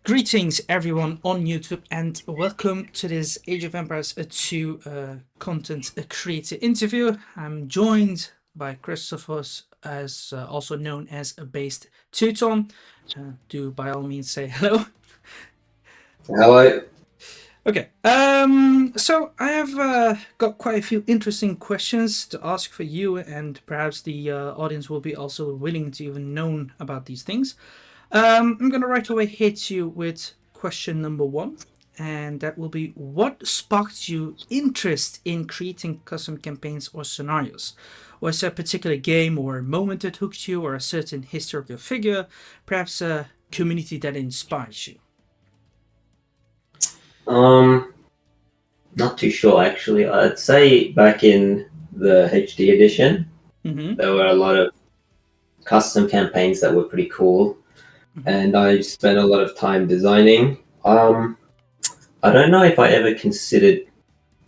Greetings, everyone on YouTube, and welcome to this Age of Empires 2 content creator interview. I'm joined by Christophoros, as also known as BASEDteuton. Do by all means say hello. Hello. Okay, so I have got quite a few interesting questions to ask for you, and perhaps the audience will be also willing to even know about these things. I'm going to right away hit you with question number one, and that will be what sparked you interest in creating custom campaigns or scenarios? Was there a particular game or moment that hooked you, or a certain historical figure, perhaps a community that inspires you? Not too sure actually. I'd say back in the HD edition, there were a lot of custom campaigns that were pretty cool, and I spent a lot of time designing. I don't know if I ever considered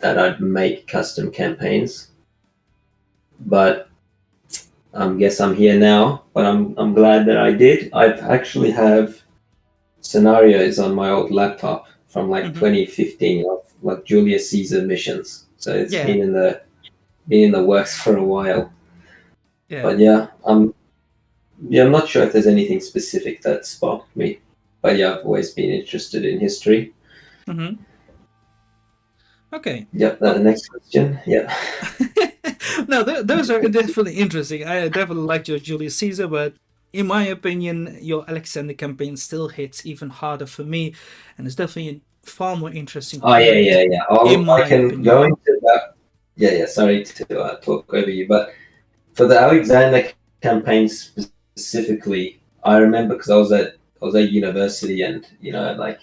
that I'd make custom campaigns, but I guess I'm here now. But I'm glad that I did. I actually have scenarios on my old laptop from like 2015 of like Julius Caesar missions. So it's Yeah, been in the works for a while. yeah. But I'm not sure if there's anything specific that sparked me. But yeah, I've always been interested in history. Okay. Yep, the next question. Yeah. No, those are definitely interesting. I definitely liked your Julius Caesar, but in my opinion, your Alexander campaign still hits even harder for me, and it's definitely a far more interesting Oh plot, yeah. in I my can opinion. go into that. Yeah. Sorry to talk over you, but for the Alexander campaign specifically, I remember because I was at university and like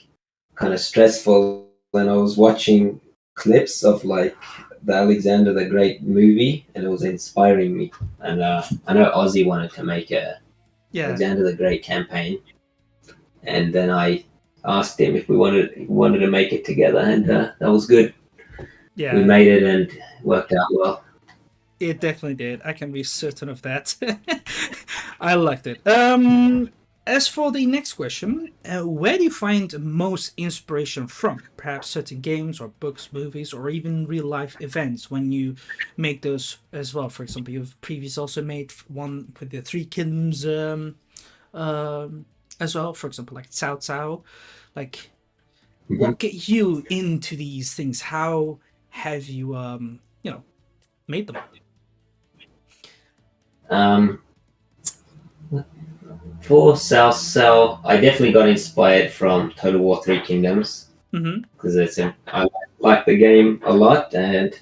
kind of stressful, and I was watching clips of like the Alexander the Great movie, and it was inspiring me. And I know Ozzy wanted to make a Yeah, Alexander the Great campaign, and then I asked him if we wanted to make it together, and that was good. We yeah, made it and it worked out well. it definitely did. I can be certain of that. I liked it. As for the next question, where do you find most inspiration from? Perhaps certain games or books, movies, or even real life events when you make those as well. For example, you've previously also made one with the Three Kingdoms as well. For example, like Cao Cao. Like, Mhm. what get you into these things? How have you, made them? Um, for South Cell, I definitely got inspired from Total War Three Kingdoms Mm-hmm. because I like the game a lot, and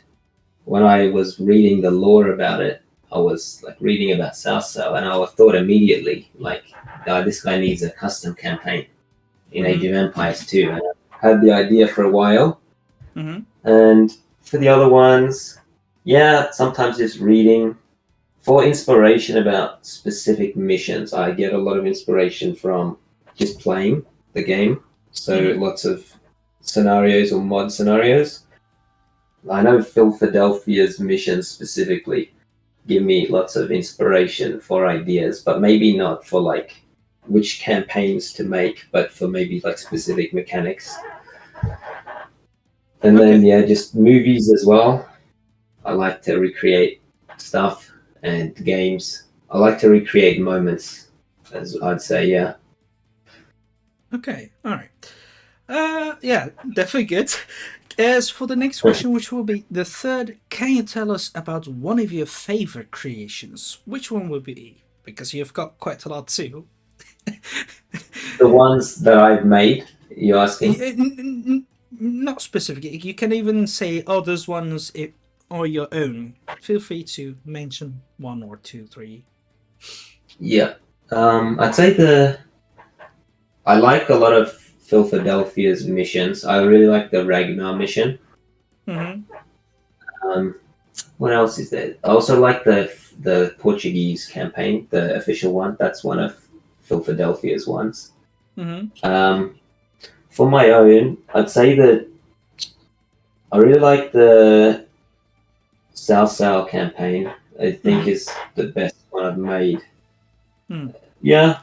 when I was reading the lore about it, I was like reading about South Cell, and I thought immediately like, this guy needs a custom campaign in Age Mm-hmm. of Empires too. And I had the idea for a while, Mm-hmm. and for the other ones, yeah, sometimes just reading for inspiration about specific missions. I get a lot of inspiration from just playing the game. So Mm-hmm. lots of scenarios or mod scenarios. I know Philadelphia's missions specifically give me lots of inspiration for ideas, but maybe not for like which campaigns to make, but for maybe like specific mechanics. And then Okay. yeah, just movies as well. I like to recreate stuff and games. I like to recreate moments, as I'd say, yeah. Okay. All right. Yeah, definitely good. As for the next question, which will be the third, can you tell us about one of your favorite creations? Which one would be? Because you've got quite a lot too. The ones that I've made, you asking? Not specifically. You can even say others ones or your own. Feel free to mention one or two, three. Yeah. I'd say I like a lot of Philadelphia's missions. I really like the Ragnar mission. Mm-hmm. Um, what else is there? I also like the Portuguese campaign, the official one. That's one of Philadelphia's ones. Mm-hmm. Um, for my own, I'd say that I really like the South South campaign. I think Mm-hmm. is the best one I've made. Mm. Yeah,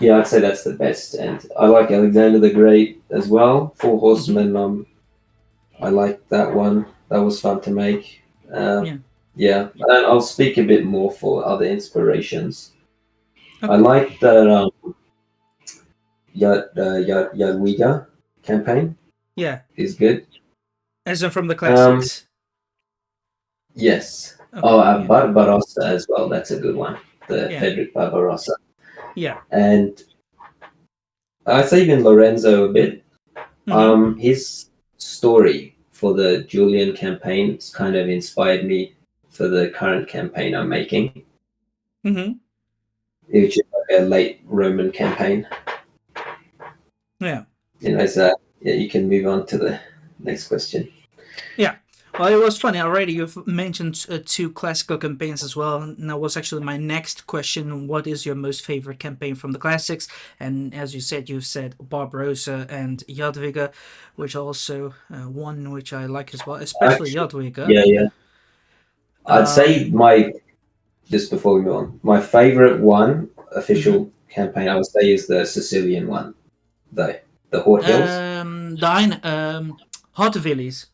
Yeah, I'd say that's the best. And I like Alexander the Great as well. Four Mm-hmm. Horsemen. I like that one. That was fun to make. Yeah. Yeah, and I'll speak a bit more for other inspirations. I Okay. like the Yadwiga campaign. Yeah. Is good. As in from the Um, classics. yes. Oh, Okay. Yeah. Barbarossa as well. That's a good one. The Yeah. Frederick Barbarossa. Yeah. And I'd say even Lorenzo a bit. Mm-hmm. His story for the Julian campaign has kind of inspired me for the current campaign I'm making, Mm-hmm. which is like a late Roman campaign. Yeah. So yeah, you can move on to the next question. Yeah. Well, it was funny already. You've mentioned two classical campaigns as well, and that was actually my next question. What is your most favorite campaign from the classics? And as you said, you've said Barbarossa and Jadwiga, which also one which I like as well, especially Actually, Jadwiga. yeah. I'd say Um, my just before we move on, my favorite one mhm. official campaign I would say is the Sicilian one, the Hort Hills. Dine, Hotvillies.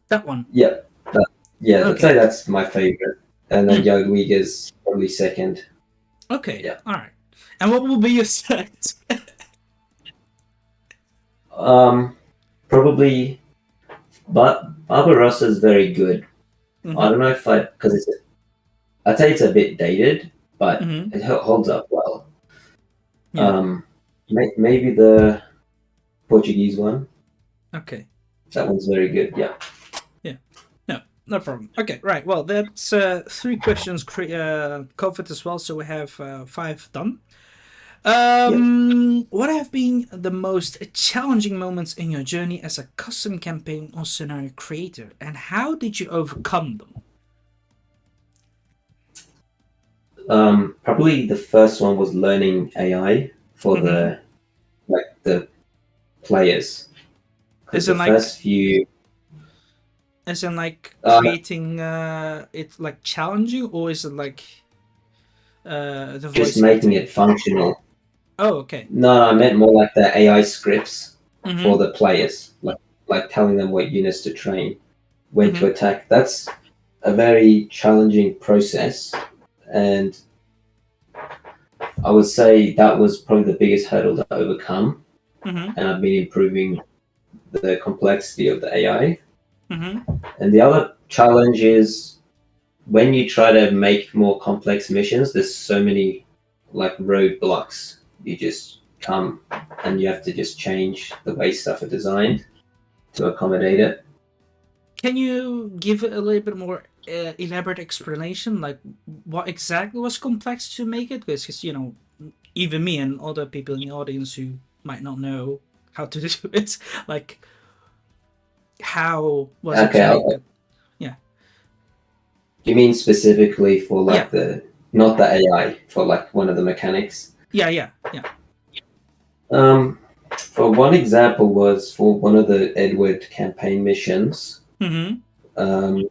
That one. Yeah, that, yeah, I'd say Okay. that's my favorite, and then Mm. Jadwiga's probably second. Okay. Yeah. All right. And what will be your third? Um, Probably, but Barbarossa is very good. I Mm-hmm. don't know if because I'd say it's a bit dated, but Mm-hmm. it holds up well. Yeah. Um, maybe the Portuguese one. Okay. That one's very good. Yeah. Yeah. No, no problem. Okay, right. Well, that's three questions covered as well, so we have five done. Yep. What have been the most challenging moments in your journey as a custom campaign or scenario creator, and how did you overcome them? Probably the first one was learning AI for Mm-hmm. the players because As the in, like, first few uh, creating it like challenging, or is it like the just voice making acting? it functional. Oh, okay. No, I meant more like the AI scripts for Mm-hmm. the players, like telling them what units to train, when to Mm-hmm. attack. That's a very challenging process, and I would say that was probably the biggest hurdle to overcome. Mm-hmm. And I've been improving the complexity of the AI. Mm-hmm. And the other challenge is when you try to make more complex missions, there's so many like roadblocks. You just come and you have to just change the way stuff are designed to accommodate it. Can you give a little bit more elaborate explanation, like what exactly was complex to make it? Because even me and other people in the audience who might not know how to do it, like how was it Okay, to make it? Yeah, you mean specifically for yeah, like not the AI, for like one of the mechanics? yeah. Um, for one example was for one of the Edward campaign missions. Mm-hmm. Um,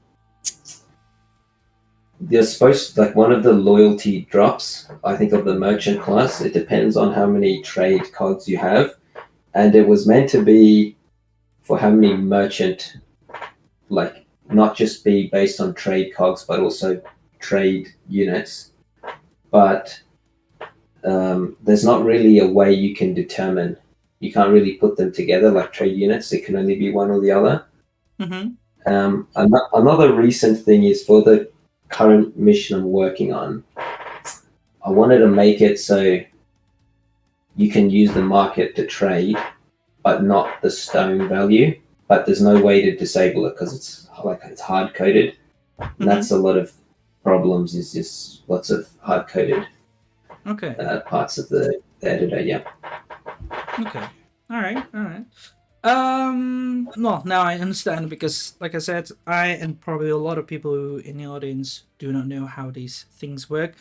They're supposed like one of the loyalty drops, I think, of the merchant class. It depends on how many trade cogs you have, and it was meant to be for how many merchant, like not just be based on trade cogs, but also trade units. But there's not really a way you can determine. You can't really put them together like trade units. It can only be one or the other. Mm-hmm. Another recent thing is for the current mission I'm working on. I wanted to make it so you can use the market to trade, but not the stone value. But there's no way to disable it because it's hard coded, and Mm-hmm. that's a lot of problems. Is just lots of hard coded Okay. parts of the editor. Yeah. Okay. All right. All right. Well, now I understand because, like I said, I and probably a lot of people who in the audience do not know how these things work.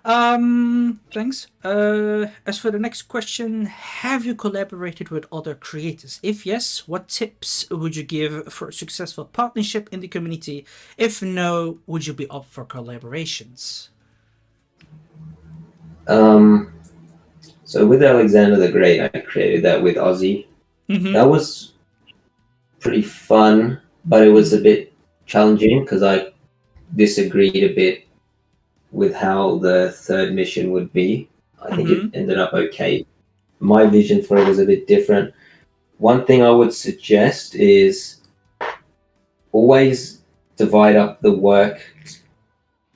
Thanks. As for the next question, have you collaborated with other creators? If yes, what tips would you give for a successful partnership in the community? If no, would you be up for collaborations? Um, So with Alexander the Great, I created that with Aussie. That was pretty fun, but it was a bit challenging because I disagreed a bit with how the third mission would be. I think it ended up okay. My vision for it was a bit different. One thing I would suggest is always divide up the work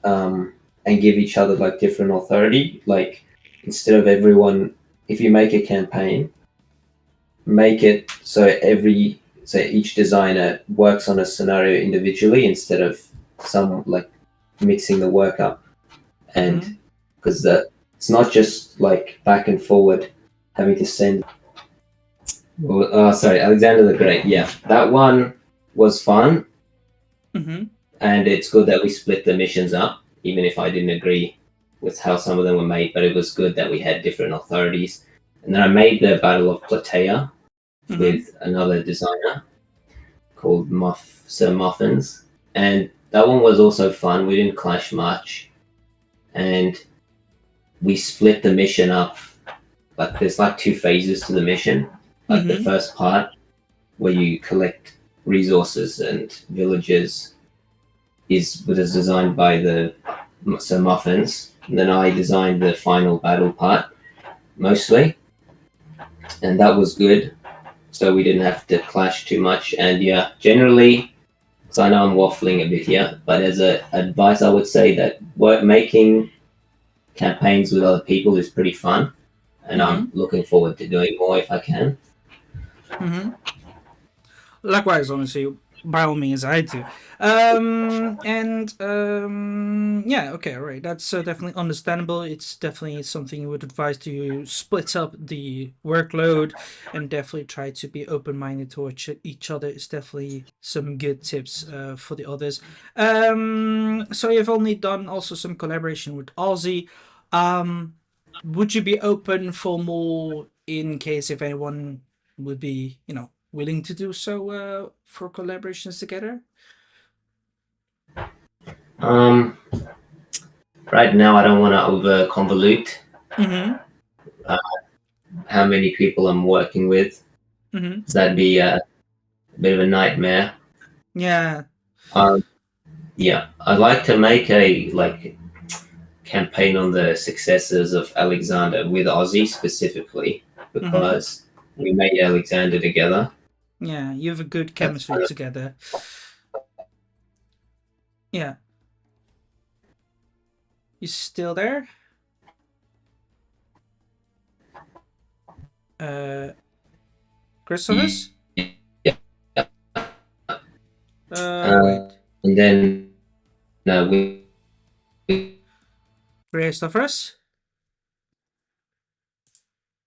and give each other like different authority. Like instead of everyone, if you make a campaign, make it so each designer works on a scenario individually instead of some like mixing the work up, and because it's not just like back and forward having to send. Sorry, Alexander the Great. Yeah, that one was fun, and it's good that we split the missions up, even if I didn't agree with how some of them were made. But it was good that we had different authorities. And then I made the Battle of Plataea with another designer called Sir Muffins, and that one was also fun. We didn't clash much, and we split the mission up. Like there's like two phases to the mission. Like the first part where you collect resources and villages was designed by the Sir Muffins. And then I designed the final battle part mostly, and that was good. So we didn't have to clash too much. And yeah, generally, so I know I'm waffling a bit here, but as a advice, I would say that making campaigns with other people is pretty fun, and I'm looking forward to doing more if I can. Likewise, honestly, by all means, I do. Yeah, okay, right. That's definitely understandable. It's definitely something you would advise to split up the workload and definitely try to be open-minded towards each other. It's definitely some good tips for the others. So you've only done also some collaboration with Aussie. Would you be open for more in case if anyone would be, willing to do so for collaborations together? Right now, I don't want to over convolute how many people I'm working with. That'd be a bit of a nightmare. Yeah. Yeah, I'd like to make a campaign on the successes of Alexander with Aussie specifically because we made Alexander together. Yeah, you have a good chemistry together. Yeah. You still there? Christophoros? Yeah. Wait. And then we Christophoros?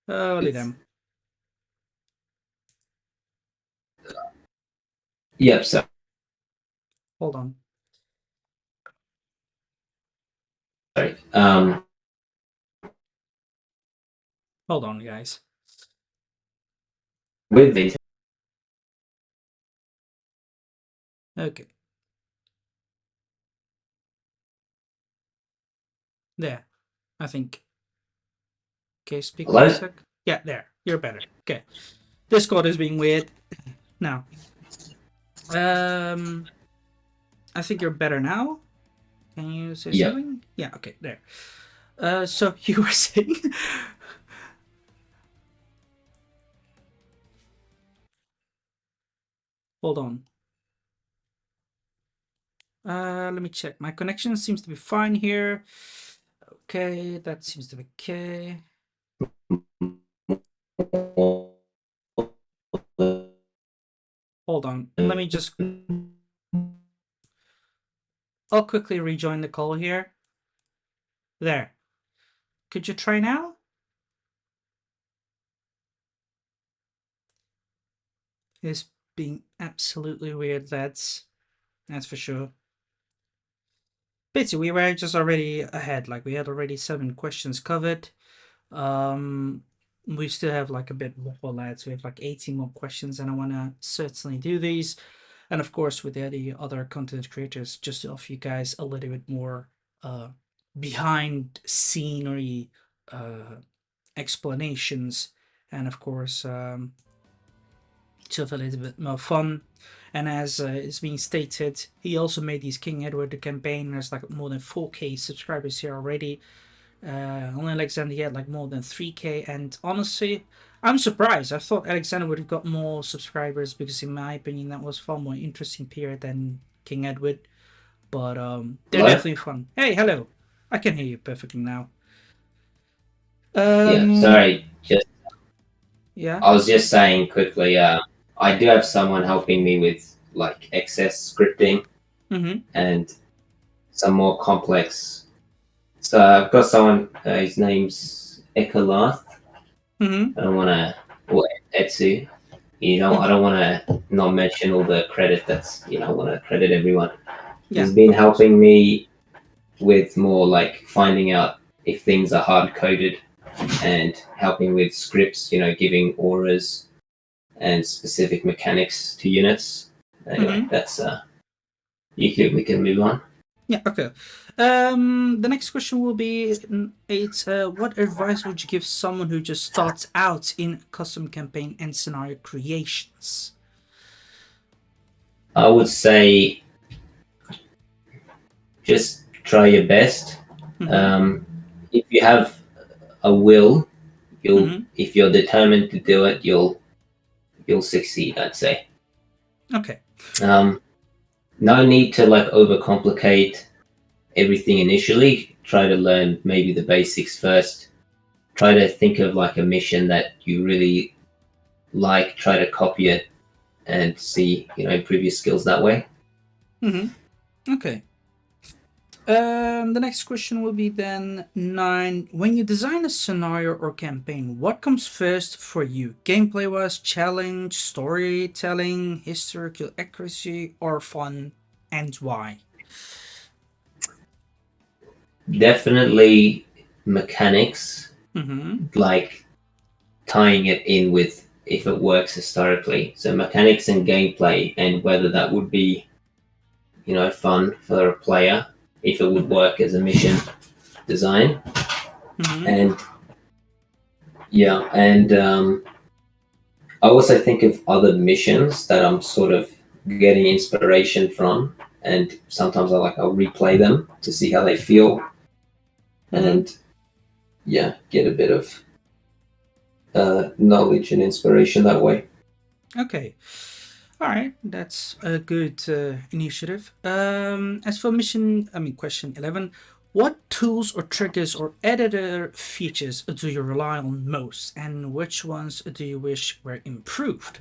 Holy damn. Yep, so Hold on. sorry. Hold on, guys. With these. Okay. There. I think. Okay, speak for a Hello? sec. Yeah, there. You're better. Okay. Discord is being weird. Now. I think you're better now. Can you say something? Yeah, okay, there. So you were saying? Hold on. Let me check. My connection seems to be fine here. Okay, that seems to be okay. Hold on. Let me just... I'll quickly rejoin the call here. There. Could you try now? It's being absolutely weird, that's for sure. Basically, we were just already ahead. Like, we had already 7 questions covered. We still have like a bit more lads. We have like 18 more questions, and I want to certainly do these. And of course, with the other content creators, just to offer you guys a little bit more behind scenery explanations, and of course to have a little bit more fun. And as is being stated, he also made his King Edward the campaign. There's like more than 4K subscribers here already. Only Alexander he had like more than 3K, and honestly, I'm surprised. I thought Alexander would have got more subscribers because, in my opinion, that was far more interesting period than King Edward. But they're Hello? definitely fun. Hey, hello. I can hear you perfectly now. Yeah, sorry. Yeah. I was just saying quickly. I do have someone helping me with like excess scripting and some more complex. So I've got someone. His name's Ekalath. I don't want to. Or Etsu. I don't want to not mention all the credit. I want to credit everyone. Yeah, He's been helping me with more like finding out if things are hard coded and helping with scripts, giving auras and specific mechanics to units. Anyway, that's we can move on. Yeah, okay. The next question will be what advice would you give someone who just starts out in custom campaign and scenario creations? I would say just try your best. If you have a will, if you're determined to do it, you'll succeed, I'd say. Okay. No need to like overcomplicate everything initially. Try to learn maybe the basics first. Try to think of like a mission that you really like. Try to copy it and see, improve your skills that way. Okay. The next question will be then 9. When you design a scenario or campaign, what comes first for you? Gameplay-wise, challenge, storytelling, historical accuracy, or fun, and why? Definitely mechanics, like tying it in with if it works historically. So mechanics and gameplay, and whether that would be, fun for a player, if it would work as a mission design. And I also think of other missions that I'm sort of getting inspiration from, and sometimes I'll replay them to see how they feel, and get a bit of knowledge and inspiration that way. Okay. All right, that's a good initiative. As for question 11, what tools or triggers or editor features do you rely on most, and which ones do you wish were improved?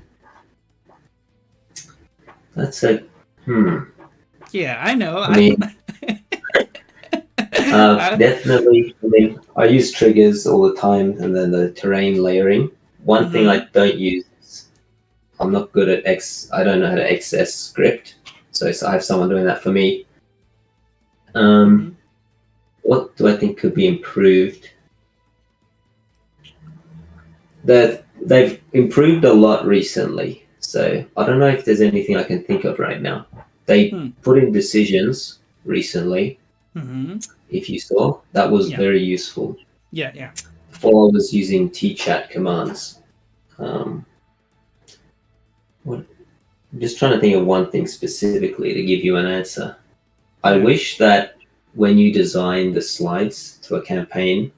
That's a Yeah, I know. Definitely. I use triggers all the time, and then the terrain layering. One thing I don't use is I'm not good at I don't know how to access script, so I have someone doing that for me. What do I think could be improved? They've improved a lot recently, so I don't know if there's anything I can think of right now. They put in decisions recently. If you saw, that was very useful. Yeah. Before I was using T-chat commands. I'm just trying to think of one thing specifically to give you an answer. I wish that when you design the slides to a campaign,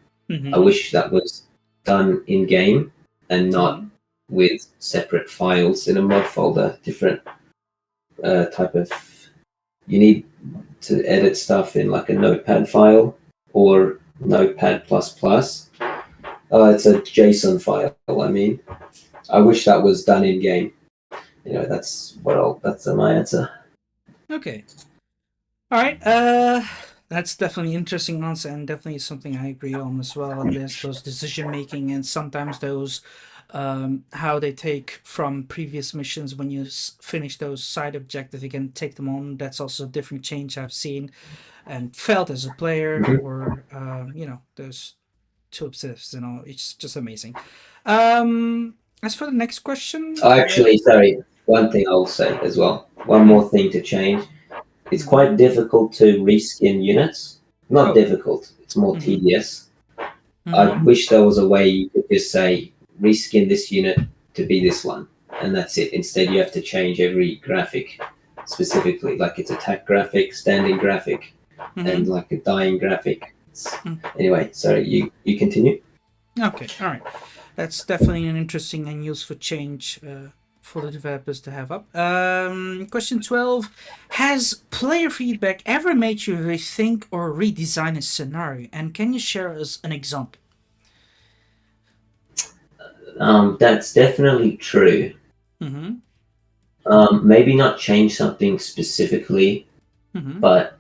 I wish that was done in game and not with separate files in a mod folder. Different type of. You need to edit stuff in like a Notepad file or Notepad++. It's a JSON file. I wish that was done in game. That's my answer. Okay. All right. That's definitely an interesting answer, and definitely something I agree on as well. There's those decision making, and sometimes those how they take from previous missions when you finish those side objectives, you can take them on. That's also a different change I've seen and felt as a player, or those two obsessed. It's just amazing. As for the next question, actually, sorry. One thing I'll say as well. One more thing to change. It's quite difficult to reskin units. Not difficult. It's more tedious. I wish there was a way you could just say reskin this unit to be this one, and that's it. Instead, you have to change every graphic specifically, like its attack graphic, standing graphic, and like a dying graphic. Anyway, sorry, you continue. Okay, all right. That's definitely an interesting and useful change for the developers to have up. Question 12. Has player feedback ever made you rethink or redesign a scenario? And can you share us an example? That's definitely true. Maybe not change something specifically, but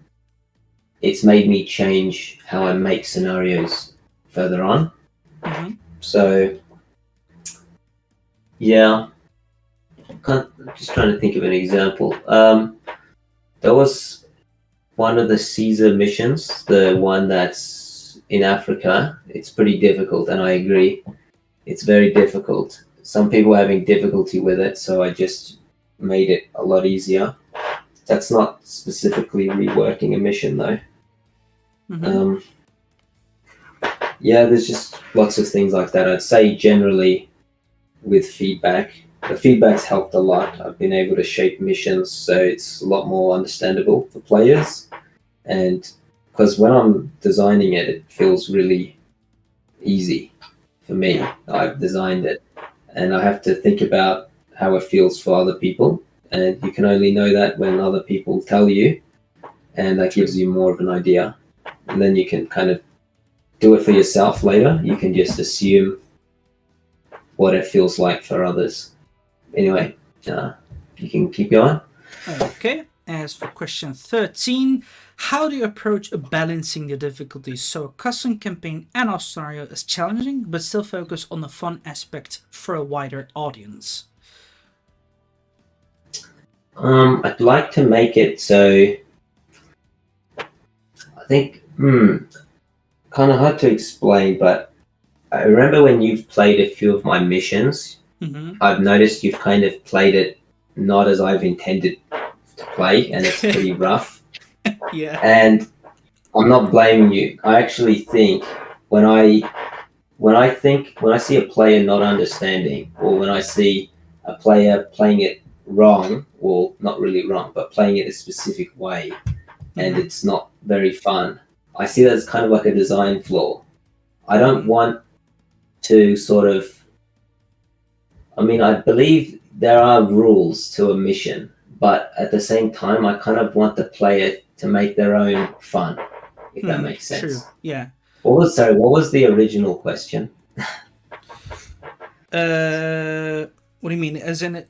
it's made me change how I make scenarios further on. So, yeah, I'm just trying to think of an example. There was one of the Caesar missions, the one that's in Africa. It's pretty difficult, and I agree. It's very difficult. Some people are having difficulty with it, so I just made it a lot easier. That's not specifically reworking a mission, though. Yeah, there's just lots of things like that. I'd say generally with feedback, the feedback's helped a lot. I've been able to shape missions so it's a lot more understandable for players. And because when I'm designing it, it feels really easy for me. I've designed it and I have to think about how it feels for other people. And you can only know that when other people tell you, and that gives you more of an idea. And then you can kind of do it for yourself later. You can just assume what it feels like for others. Anyway, you can keep going. Okay. As for question 13, how do you approach balancing the difficulties so a custom campaign and our scenario is challenging, but still focus on the fun aspect for a wider audience? I'd like to make it so, I think, kind of hard to explain, but I remember when you've played a few of my missions, I've noticed you've kind of played it not as I've intended to play, and it's pretty rough. Yeah. And I'm not blaming you. I actually think when I see a player not understanding, or when I see a player playing it wrong, or not really wrong, but playing it a specific way, and it's not very fun, I see that as kind of like a design flaw. I don't want to sort of, I mean, I believe there are rules to a mission, but at the same time, I kind of want the player to make their own fun, if that makes sense. True. Yeah. What was the original question? What do you mean? As in,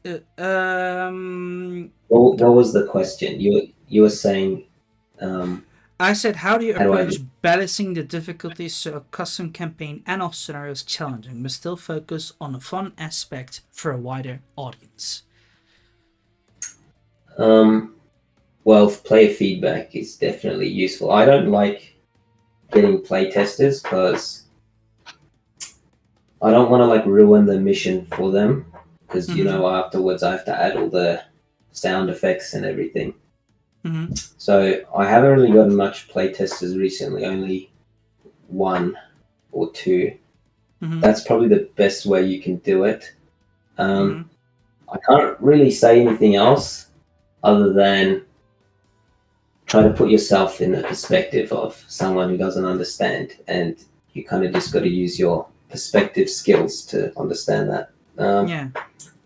What was the question? You were saying. I said, how do you approach balancing the difficulties so a custom campaign and off scenario is challenging, but still focus on the fun aspect for a wider audience? Well, player feedback is definitely useful. I don't like getting playtesters because I don't want to like ruin the mission for them, because you know afterwards I have to add all the sound effects and everything. So I haven't really gotten much playtesters recently, only one or two. That's probably the best way you can do it. I can't really say anything else other than try to put yourself in the perspective of someone who doesn't understand, and you kind of just got to use your perspective skills to understand that.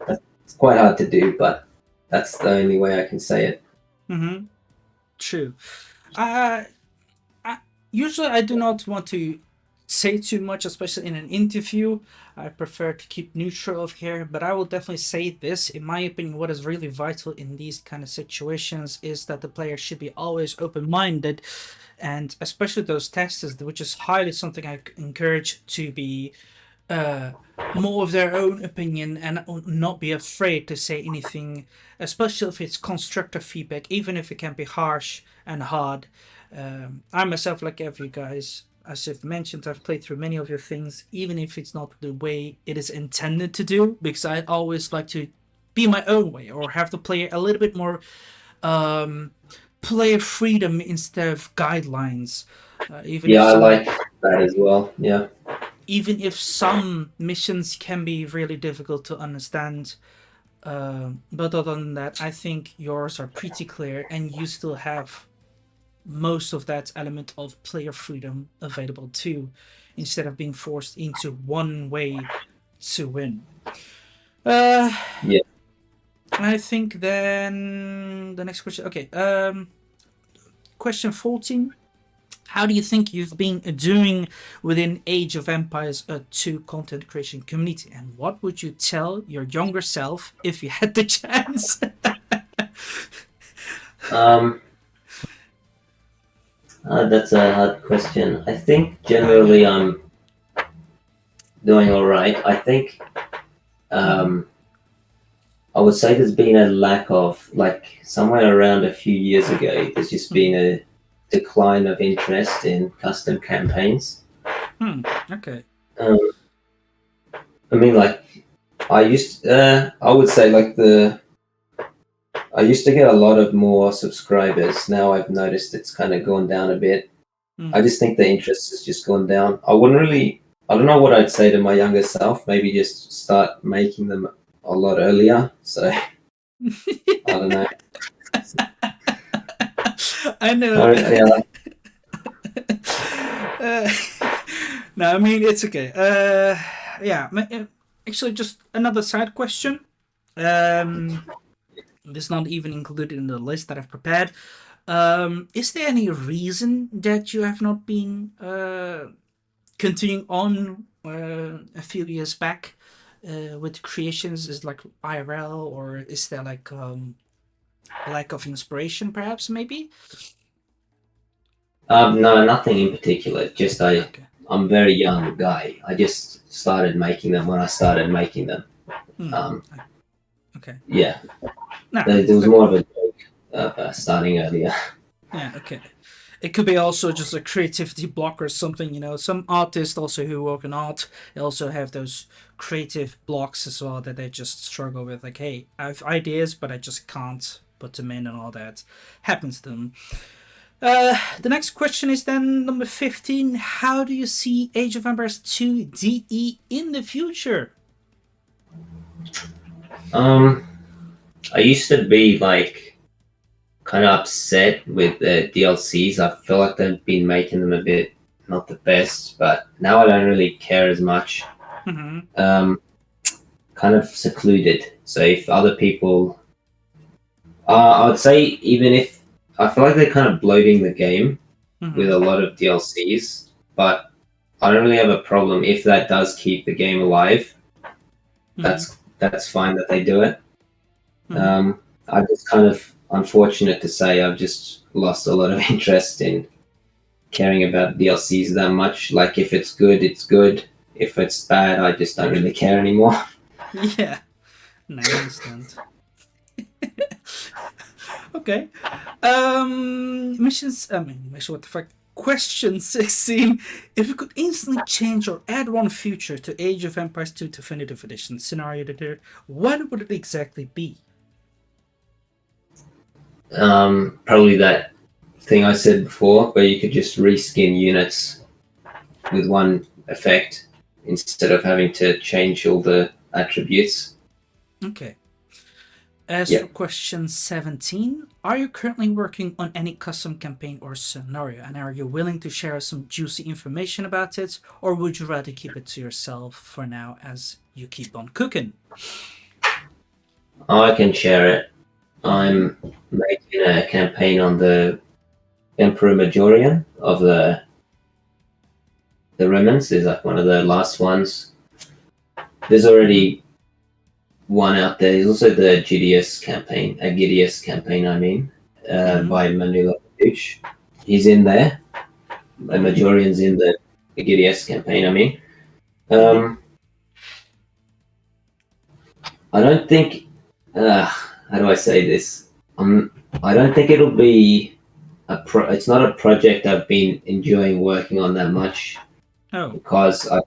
It's quite hard to do, but that's the only way I can say it. True. Usually I do not want to say too much, especially in an interview. I prefer to keep neutral here, but I will definitely say this. In my opinion, what is really vital in these kind of situations is that the player should be always open-minded, and especially those testers, which is highly something I encourage to be more of their own opinion and not be afraid to say anything, especially if it's constructive feedback, even if it can be harsh and hard. I myself, like every guys, as I've mentioned, I've played through many of your things, even if it's not the way it is intended to do, because I always like to be my own way or have the player a little bit more player freedom instead of guidelines. I like that as well. Yeah. even if some missions can be really difficult to understand. But other than that, I think yours are pretty clear, and you still have most of that element of player freedom available too, instead of being forced into one way to win. Yeah. I think then the next question. Okay. Question 14. How do you think you've been doing within Age of Empires 2 content creation community? And what would you tell your younger self if you had the chance? That's a hard question. I think generally I'm doing all right. I think I would say there's been a lack of, like, somewhere around a few years ago, there's just been a decline of interest in custom campaigns. Okay. I mean, like, I would say, like, I used to get a lot of more subscribers. Now I've noticed it's kind of gone down a bit. I just think the interest has just gone down. I don't know what I'd say to my younger self. Maybe just start making them a lot earlier. So, I don't know. I know. Yeah. No, I mean, it's okay. Yeah, actually, just another side question. This is not even included in the list that I've prepared. Is there any reason that you have not been continuing on a few years back with creations? Is like IRL, or is there like a lack of inspiration, perhaps, maybe? No, nothing in particular. Just I'm a very young guy. I just started making them when I started making them. Okay. Yeah. No, There was more of a joke of starting earlier. Yeah, okay. It could be also just a creativity block or something, you know. Some artists also who work in art, they also have those creative blocks as well that they just struggle with. Like, hey, I have ideas, but I just can't put them in, and all that happens to them. The next question is then number 15. How do you see Age of Empires 2 DE in the future? I used to be like kind of upset with the DLCs. I feel like they've been making them a bit not the best, but now I don't really care as much. Kind of secluded. So if other people, I would say, even if I feel like they're kind of bloating the game with a lot of DLCs, but I don't really have a problem if that does keep the game alive. That's fine that they do it. I'm just kind of unfortunate to say I've just lost a lot of interest in caring about DLCs that much. Like, if it's good, it's good. If it's bad, I just don't really care anymore. Yeah, no, I understand. Okay. What the fuck? Question 16. If you could instantly change or add one feature to Age of Empires 2 Definitive Edition scenario editor, what would it exactly be? Probably that thing I said before, where you could just reskin units with one effect instead of having to change all the attributes. Okay. As for question 17, are you currently working on any custom campaign or scenario, and are you willing to share some juicy information about it, or would you rather keep it to yourself for now as you keep on cooking? I can share it. I'm making a campaign on the Emperor Majorian of the Romans. Is like one of the last ones. There's already one out there. There's also the Agidius campaign, I mean, by Manula Paduch. He's in there. The Majorian's in the Agidius campaign, I mean. I don't think, how do I say this? I don't think it'll be it's not a project I've been enjoying working on that much. Because I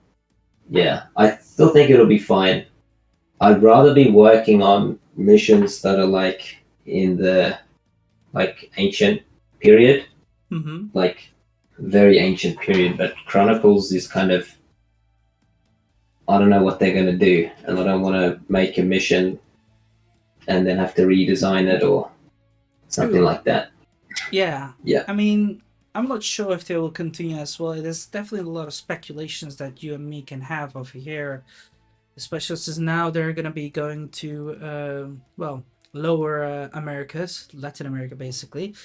still think it'll be fine. I'd rather be working on missions that are like in the ancient period, like very ancient period. But Chronicles is kind of I don't know what they're going to do, and I don't want to make a mission and then have to redesign it or something like that. Yeah. Yeah. I mean, I'm not sure if they will continue as well. There's definitely a lot of speculations that you and me can have over here, especially since now they're going to be going to, lower Americas, Latin America basically.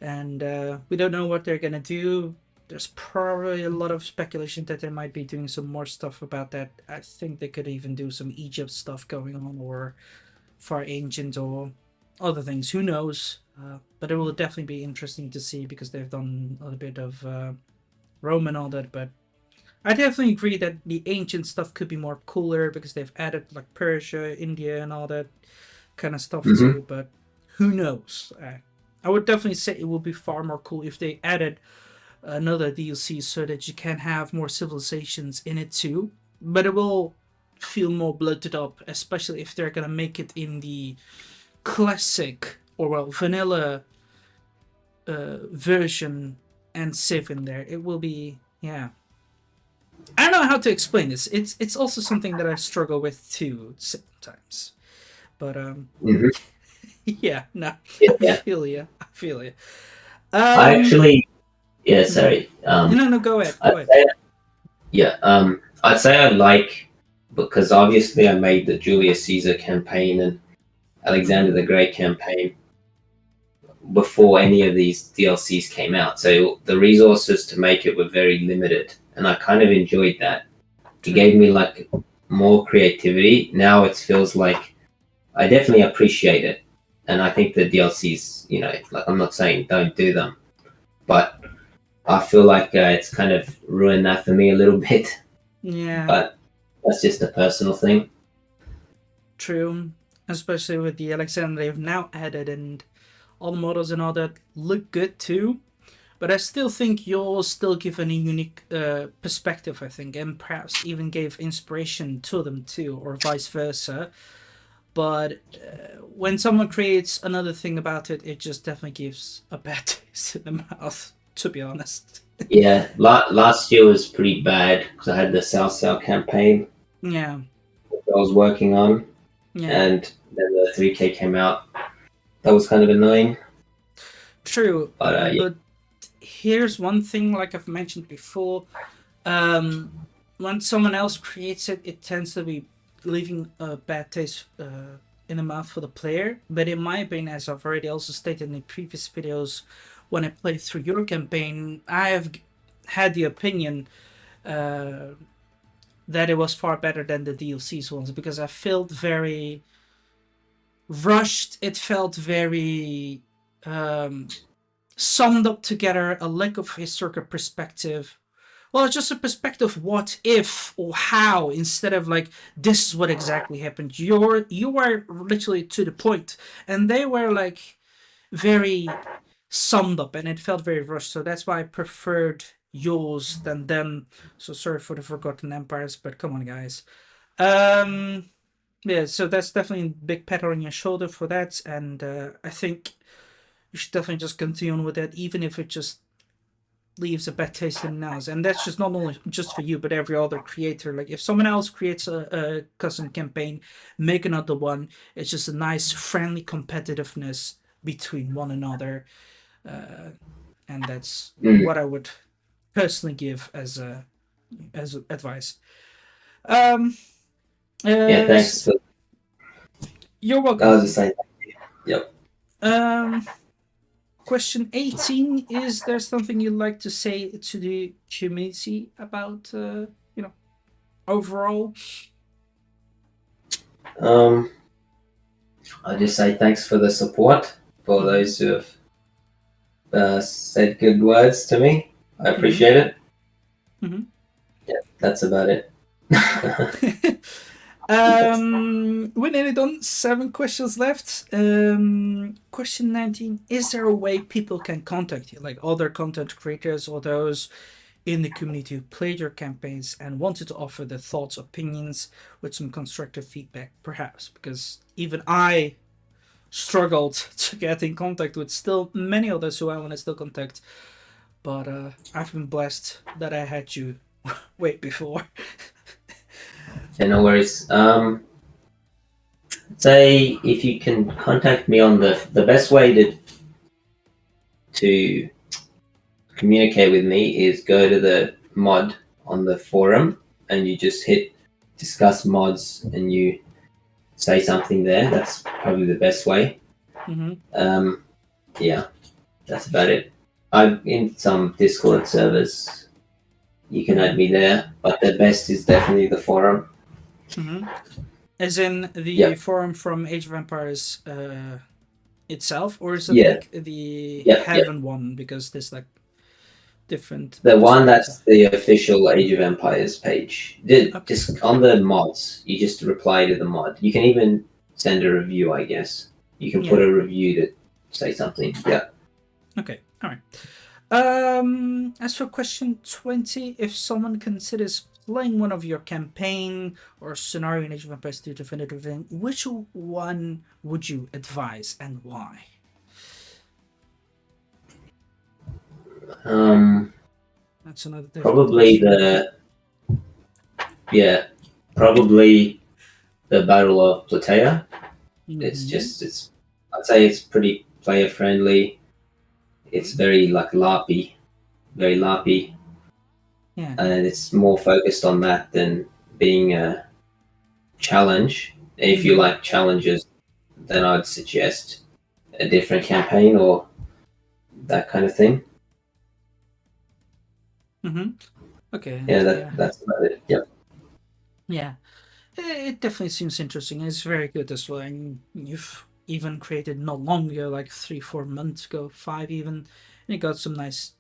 And we don't know what they're going to do. There's probably a lot of speculation that they might be doing some more stuff about that. I think they could even do some Egypt stuff going on, or Far Ancient, or other things. Who knows? But it will definitely be interesting to see, because they've done a bit of Rome and all that. But I definitely agree that the ancient stuff could be more cooler, because they've added like Persia, India, and all that kind of stuff too. But who knows? I would definitely say it would be far more cool if they added another DLC so that you can have more civilizations in it too. But it will feel more bloated up, especially if they're gonna make it in the classic, or well, vanilla version and Civ in there. It will be, yeah. I don't know how to explain this. It's also something that I struggle with too sometimes. But yeah, no, Yeah. I feel you. I actually, yeah, sorry. No, go ahead. I'd say I like, because obviously I made the Julius Caesar campaign and Alexander the Great campaign before any of these DLCs came out. So the resources to make it were very limited, and I kind of enjoyed that. It gave me like more creativity. Now it feels like I definitely appreciate it, and I think the DLCs, like, I'm not saying don't do them, but I feel like it's kind of ruined that for me a little bit. Yeah. But that's just a personal thing. True. Especially with the Alexander they've now added, and all the models and all that look good too. But I still think you'll still give a unique perspective, I think, and perhaps even gave inspiration to them too, or vice versa. But when someone creates another thing about it, it just definitely gives a bad taste in the mouth, to be honest. Yeah, last year was pretty bad because I had the South campaign. Yeah. I was working on, and then the 3K came out. That was kind of annoying. True, but here's one thing, like I've mentioned before. When someone else creates it, it tends to be leaving a bad taste in the mouth for the player. But in my opinion, as I've already also stated in previous videos, when I played through your campaign, I have had the opinion that it was far better than the DLCs ones, because I felt very rushed. It felt very summed up together, a lack of historical perspective. Well, it's just a perspective, what if or how, instead of like, this is what exactly happened. You were literally to the point, and they were like very summed up, and it felt very rushed. So that's why I preferred yours than them. So sorry for the Forgotten Empires, but come on, guys. Yeah, so that's definitely a big pat on your shoulder for that, and I think you should definitely just continue on with that, even if it just leaves a bad taste in the mouth. And that's just not only just for you, but every other creator. Like, if someone else creates a custom campaign, make another one. It's just a nice, friendly competitiveness between one another, and that's what I would personally give as advice. Yeah, thanks. You're welcome. I was just saying. Yep. Question 18, is there something you'd like to say to the community about, overall? I just say thanks for the support, for those who have said good words to me. I appreciate it. Yeah, that's about it. We're nearly done. 7 questions left. Question 19, is there a way people can contact you, like other content creators or those in the community who played your campaigns and wanted to offer their thoughts, opinions with some constructive feedback, perhaps? Because even I struggled to get in contact with still many others who I want to still contact, but I've been blessed that I had you way before. Yeah, no worries. Say if you can contact me on the best way to communicate with me is go to the mod on the forum and you just hit discuss mods and you say something there. That's probably the best way. Yeah, that's about it. I'm in some Discord servers. You can add me there, but the best is definitely the forum. As in the forum from Age of Empires itself, or is it like the Heaven one? Because there's like different. The one that's the official Age of Empires page. Just on the mods, you just reply to the mod. You can even send a review, I guess. You can put a review to say something. Yeah. Okay. All right. As for question 20, if someone considers playing one of your campaign or scenario in Age of Empires 2 Definitive Edition, which one would you advise and why? That's another probably probably the Battle of Plataea. I'd say it's pretty player friendly. It's very like very LARPy. Yeah. And it's more focused on that than being a challenge. If you like challenges, then I'd suggest a different campaign or that kind of thing. Okay. Yeah, that's about it. Yep. Yeah. It definitely seems interesting. It's very good as well. And you've even created not long ago, like 3-4 months ago, 5 even, and it got some nice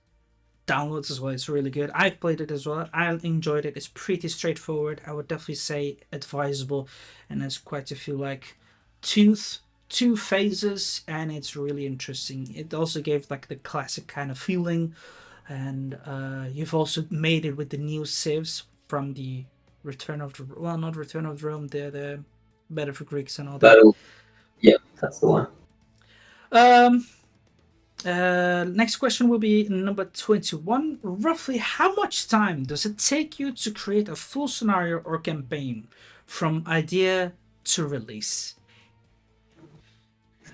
downloads as well. It's really good. I've played it as well. I enjoyed it. It's pretty straightforward. I would definitely say advisable, and there's quite a few like two phases, and it's really interesting. It also gave like the classic kind of feeling, and you've also made it with the new civs from the not Return of Rome, the Better for Greeks and all that. Yeah, that's the one. Next question will be number 21. Roughly how much time does it take you to create a full scenario or campaign from idea to release?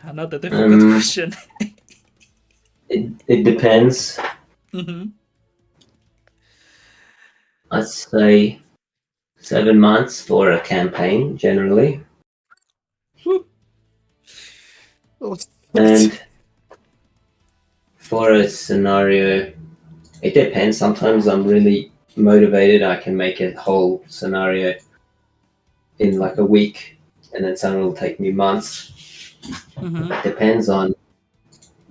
Another difficult question. It depends. I'd say 7 months for a campaign generally. And for a scenario, it depends. Sometimes I'm really motivated. I can make a whole scenario in like a week, and then some will take me months. It depends on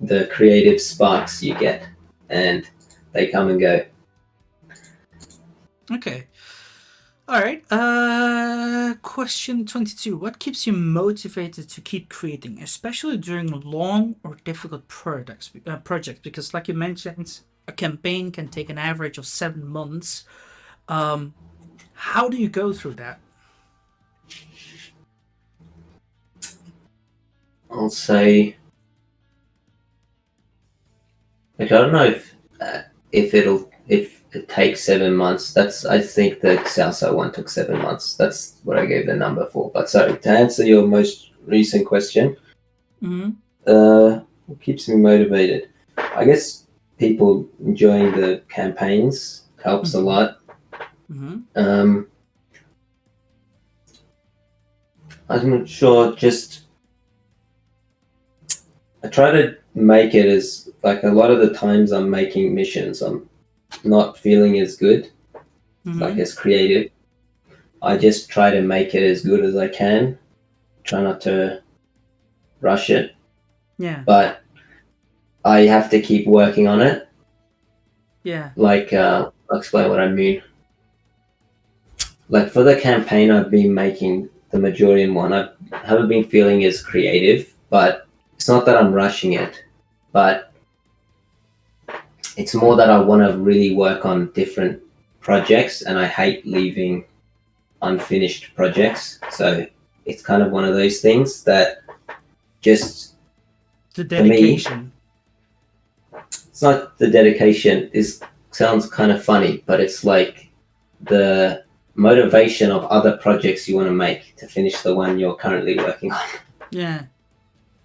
the creative sparks you get, and they come and go. Okay. All right. Question 22. What keeps you motivated to keep creating, especially during long or difficult projects? Because, like you mentioned, a campaign can take an average of 7 months. How do you go through that? I'll say, like, I don't know if it takes 7 months. I think the Salsa one took 7 months. That's what I gave the number for. But sorry, to answer your most recent question, what keeps me motivated? I guess people enjoying the campaigns helps a lot. I'm not sure. Just I try to make it as like a lot of the times I'm making missions, I'm not feeling as good, like as creative. I just try to make it as good as I can. Try not to rush it. Yeah. But I have to keep working on it. Yeah. Like, I'll explain what I mean. Like for the campaign I've been making, the Majorian one, I haven't been feeling as creative, but it's not that I'm rushing it, but it's more that I want to really work on different projects, and I hate leaving unfinished projects. So it's kind of one of those things that just the dedication. It's not the dedication. It sounds kind of funny, but it's like the motivation of other projects you want to make to finish the one you're currently working on. Yeah.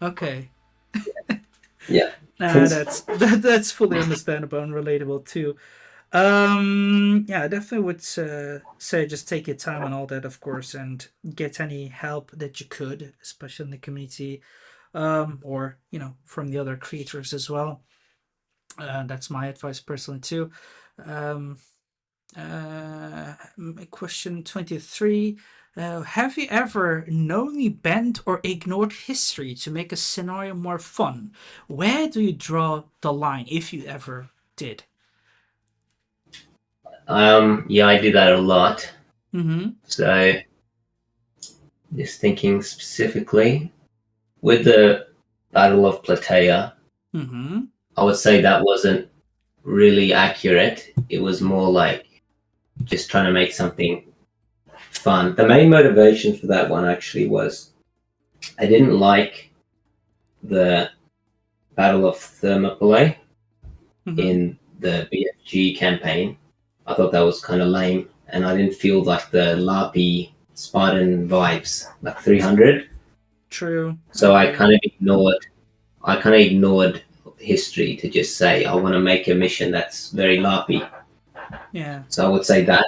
Okay. Yeah. That's fully understandable and relatable too. Yeah, I definitely would say just take your time and all that, of course, and get any help that you could, especially in the community, or from the other creators as well. That's my advice personally too. Um, Question 23. Have you ever knowingly bent or ignored history to make a scenario more fun? Where do you draw the line, if you ever did? Yeah, I do that a lot. Mm-hmm. So, just thinking specifically with the Battle of Plataea, Mm-hmm. I would say that wasn't really accurate. It was more like just trying to make something fun. The main motivation for that one actually was I didn't like the Battle of Thermopylae in the BFG campaign. I thought that was kind of lame, and I didn't feel like the LARPy Spartan vibes, like 300. True. So I kind of ignored history to just say I want to make a mission that's very LARPy. Yeah. So I would say that.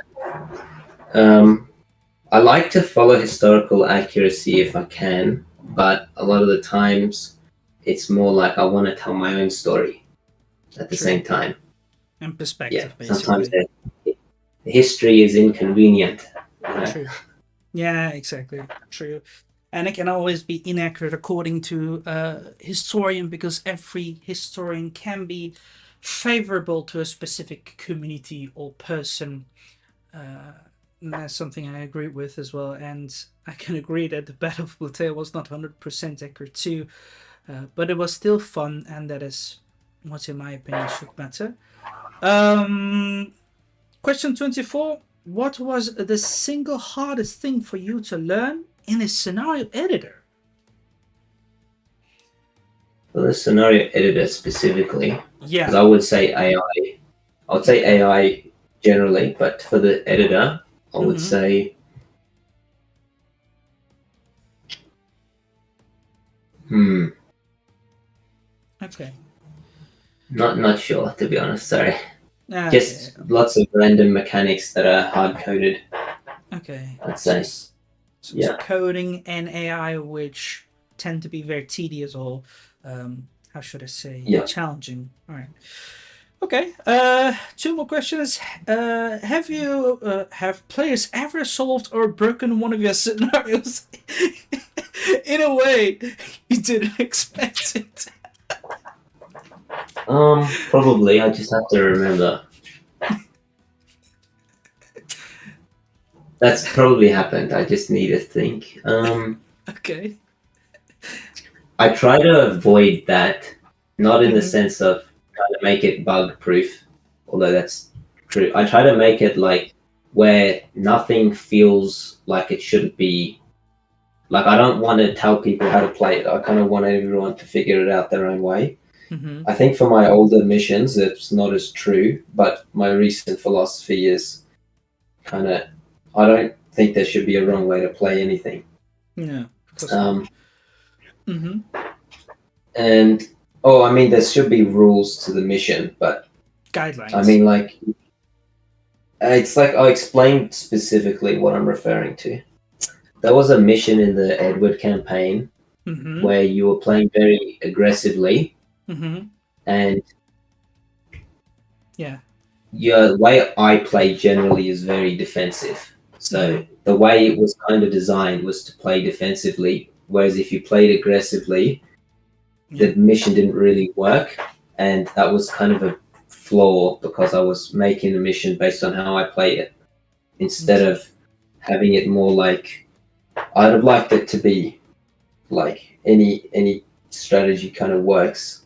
I like to follow historical accuracy if I can, but a lot of the times it's more like I want to tell my own story at the same time. And perspective, Yeah, sometimes basically. history is inconvenient. True. Yeah, exactly. True. And it can always be inaccurate according to a historian, because every historian can be favorable to a specific community or person. And that's something I agree with as well. And I can agree that the Battle of Plataea was not 100% accurate too, but it was still fun, and that is what, in my opinion, should matter. Question 24. What was the single hardest thing for you to learn in a scenario editor? For the scenario editor specifically, Yeah. because I would say AI. I would say AI generally, but for the editor, I would say Okay. Not sure, to be honest. Sorry. Just lots of random mechanics that are hard coded. Okay. I'd say. So coding and AI, which tend to be very tedious or how should I say, challenging. All right. Okay. Two more questions. Have players ever solved or broken one of your scenarios in a way you didn't expect it? Probably. I just have to remember. That's probably happened. I just need to think. Okay. I try to avoid that, not in the sense of trying to make it bug proof, although that's true. I try to make it like where nothing feels like it shouldn't be. Like, I don't want to tell people how to play it. I kind of want everyone to figure it out their own way. I think for my older missions, it's not as true, but my recent philosophy is kind of, I don't think there should be a wrong way to play anything. Yeah. And, I mean, there should be rules to the mission, but guidelines. I mean, like, it's like I'll explain specifically what I'm referring to. There was a mission in the Edward campaign where you were playing very aggressively, and the way I play generally is very defensive. So the way it was kind of designed was to play defensively, whereas if you played aggressively, the mission didn't really work, and that was kind of a flaw because I was making the mission based on how I play it instead of having it more like I'd have liked it to be like any strategy kind of works.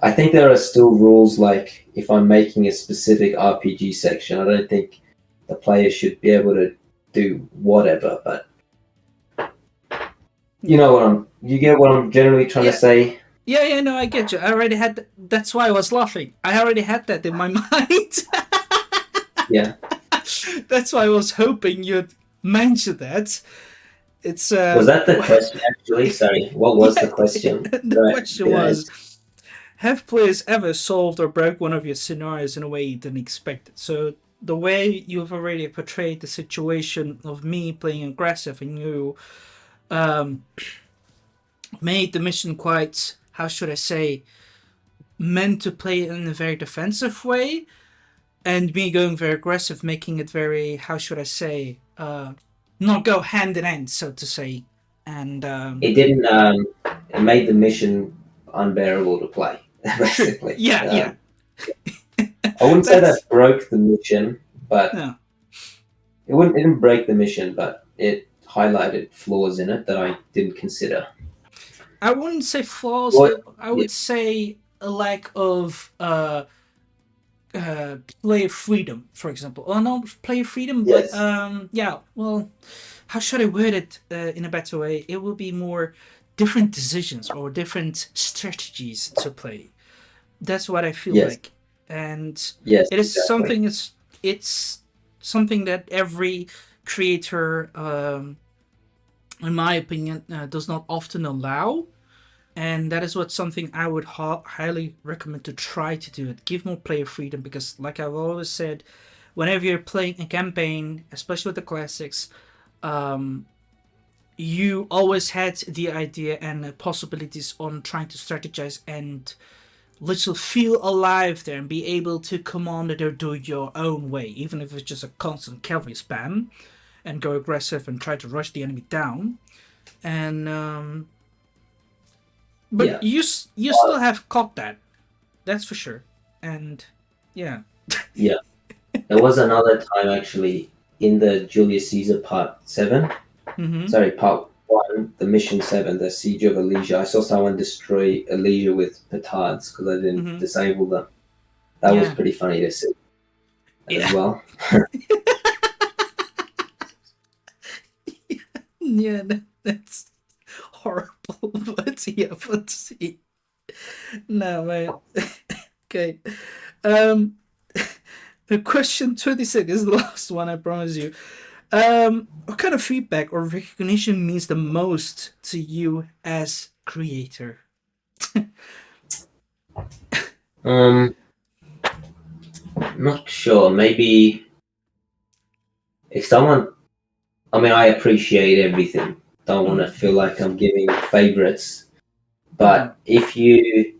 I think there are still rules, like if I'm making a specific RPG section, I don't think the player should be able to do whatever, but you get what I'm generally trying to say. Yeah, no, I get you. I already had that's why I was laughing. I already had that in my mind. Yeah. That's why I was hoping you'd mention that. It's Was that the question actually? Sorry, what was yeah. the question? The Right. question was, have players ever solved or broke one of your scenarios in a way you didn't expect it? So the way you've already portrayed the situation of me playing aggressive and you um, made the mission quite, how should I say, meant to play in a very defensive way, and me going very aggressive, making it very, how should I say, not go hand in hand, so to say. And It didn't. It made the mission unbearable to play. true, Basically, yeah, yeah. I wouldn't say That's that broke the mission, but no. it didn't break the mission, but it highlighted flaws in it that I didn't consider. I wouldn't say flaws. Well, I yeah, would say a lack of player freedom, for example. Or not player freedom, but yes, yeah. Well, how should I word it in a better way? It will be more different decisions or different strategies to play. That's what I feel yes, like, and yes, it is exactly. something. It's something that every creator, in my opinion, does not often allow, and that is what something I would highly recommend to try to do it. Give more player freedom because, like I've always said, whenever you're playing a campaign, especially with the classics, um, you always had the idea and the possibilities on trying to strategize and literally feel alive there and be able to command it or do it your own way, even if it's just a constant cavalry spam and go aggressive and try to rush the enemy down. And but Yeah, you still have caught that. That's for sure. And yeah. yeah. There was another time actually in the Julius Caesar Part 7. Mm-hmm. Sorry, Part 1, the Mission 7, the Siege of Elysia. I saw someone destroy Elysia with petards because I didn't Mm-hmm. disable them. That was Yeah. pretty funny to see as Yeah. well. Yeah. That's horrible. But yeah. But see. No man. Okay. Um. The question 26 is the last one. I promise you. What kind of feedback or recognition means the most to you as creator? Um, Not sure. Maybe if someone, I mean, I appreciate everything. Don't want to Mm-hmm. feel like I'm giving favorites. Mm-hmm. But if you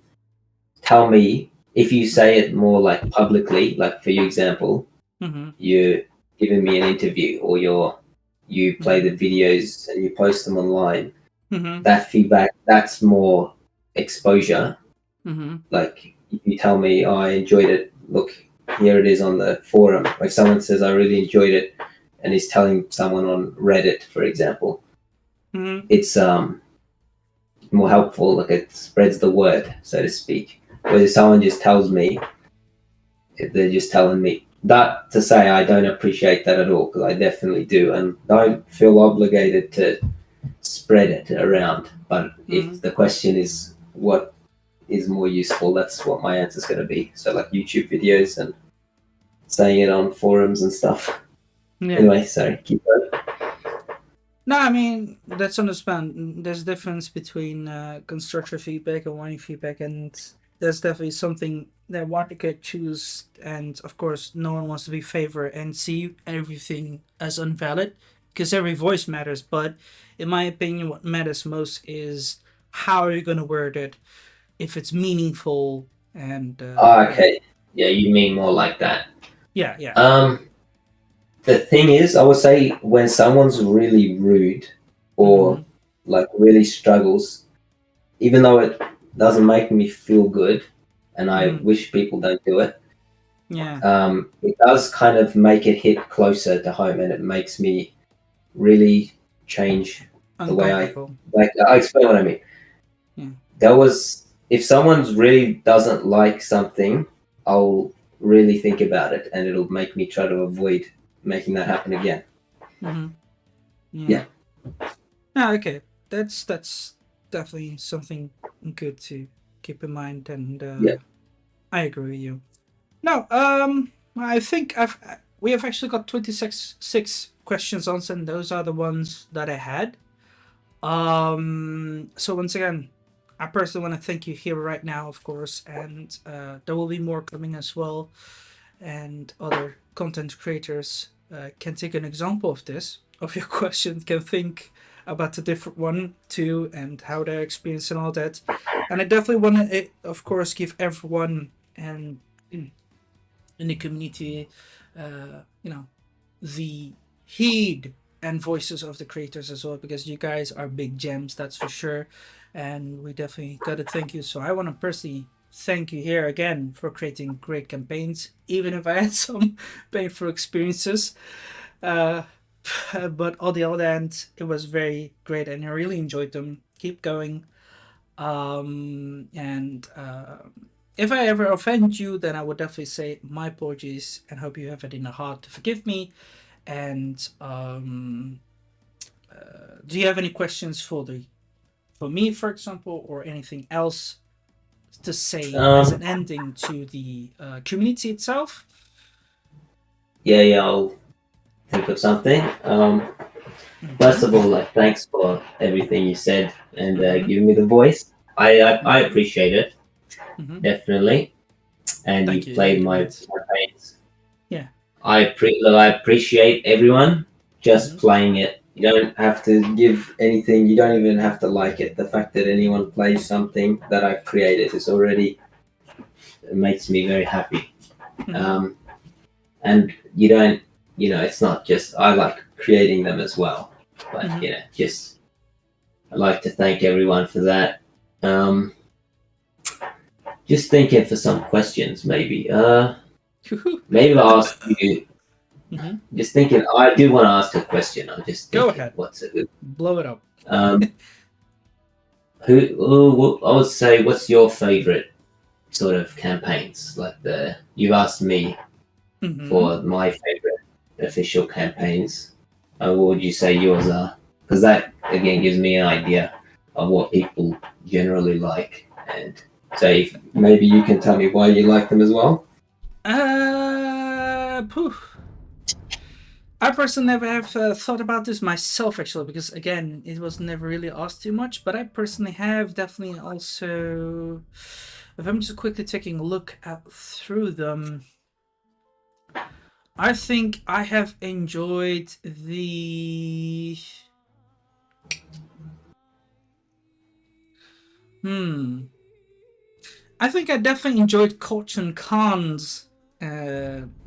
tell me, if you say it more like publicly, like for your example, Mm-hmm. you're giving me an interview or you play Mm-hmm. the videos and you post them online, Mm-hmm. that feedback, that's more exposure. Mm-hmm. Like if you tell me, oh, I enjoyed it, look, here it is on the forum. If someone says, I really enjoyed it, and is telling someone on Reddit, for example, Mm-hmm. it's more helpful. Like it spreads the word, so to speak. Whereas if someone just tells me, they're just telling me that to say I don't appreciate that at all because I definitely do and don't feel obligated to spread it around. But Mm-hmm. if the question is what is more useful, that's what my answer is going to be. So like YouTube videos and saying it on forums and stuff. Yeah. Anyway, sorry, keep going. No, I mean that's understand. There's a difference between constructive feedback and warning feedback, and there's definitely something that one could choose. And of course, no one wants to be favored and see everything as invalid because every voice matters. But in my opinion, what matters most is how are you going to word it, if it's meaningful, and Oh, yeah, okay, yeah, you mean more like that. yeah, yeah. Um, the thing is, I would say when someone's really rude or Mm-hmm. like really struggles, even though it doesn't make me feel good, and I Mm-hmm. wish people don't do it, Yeah, it does kind of make it hit closer to home, and it makes me really change the way I uncomfortable. like. I explain what I mean. Yeah. There was if someone's really doesn't like something, I'll really think about it, and it'll make me try to avoid making that happen again. Mm-hmm. Yeah. Yeah, Ah, okay. That's definitely something good to keep in mind, and yeah. I agree with you. No, I think I've we have actually got 26 questions answered, and those are the ones that I had. So once again, I personally want to thank you here right now, of course, and there will be more coming as well, and other content creators can take an example of this, of your question, can think about a different one too, and how their experience and all that. And I definitely want to, of course, give everyone and in the community, the heed and voices of the creators as well, because you guys are big gems, that's for sure, and we definitely gotta thank you. So I want to personally thank you here again for creating great campaigns, even if I had some painful experiences. Uh, but on the other hand, it was very great, and I really enjoyed them. Keep going. And if I ever offend you, then I would definitely say my apologies and hope you have it in the heart to forgive me. And do you have any questions for me, for example, or anything else to say as an ending to the community itself? Yeah, I'll think of something. First of all, like, thanks for everything you said and giving me the voice. I appreciate it, definitely. And Thank you've you. played It my means, campaigns. yeah. I appreciate everyone just playing it. You don't have to give anything. You don't even have to like it. The fact that anyone plays something that I've created is already, it makes me very happy. And you don't, it's not just, I like creating them as well. But, just, I'd like to thank everyone for that. Just thinking for some questions, maybe. Maybe I'll ask you. Just thinking, I do want to ask a question. I'm just thinking, Go ahead. what's it? Blow it up. I would say, what's your favorite sort of campaigns? Like you've asked me for my favorite official campaigns. What would you say yours are? Because that again gives me an idea of what people generally like, and so if maybe you can tell me why you like them as well. I personally never have thought about this myself, actually, because again, it was never really asked too much. But I personally have definitely also. If I'm just quickly taking a look through them, I think I have enjoyed the. I think I definitely enjoyed Cochin Khan's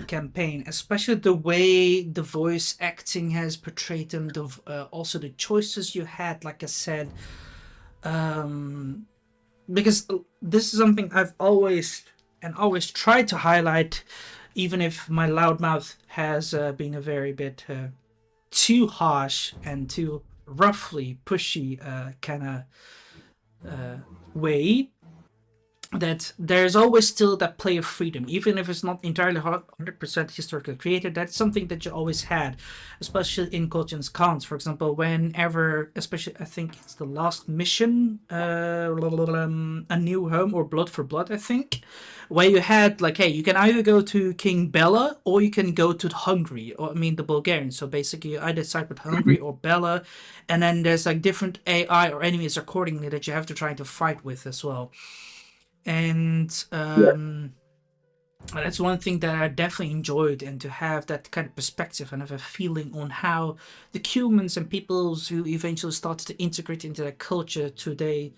campaign, especially the way the voice acting has portrayed them, also the choices you had, like I said. Because this is something I've always tried to highlight, even if my loudmouth has been a very bit too harsh and too roughly pushy kind of way, that there's always still that play of freedom, even if it's not entirely 100% historically created. That's something that you always had, especially in Cochin's Cons, for example, whenever, especially I think it's the last mission, A New Home or Blood for Blood, I think, where you had like, hey, you can either go to King Bela or you can go to Hungary, or I mean the Bulgarians. So basically you either side with Hungary or Bela, and then there's like different AI or enemies accordingly that you have to try to fight with as well. And that's one thing that I definitely enjoyed, and to have that kind of perspective and have a feeling on how the humans and peoples who eventually started to integrate into their culture today,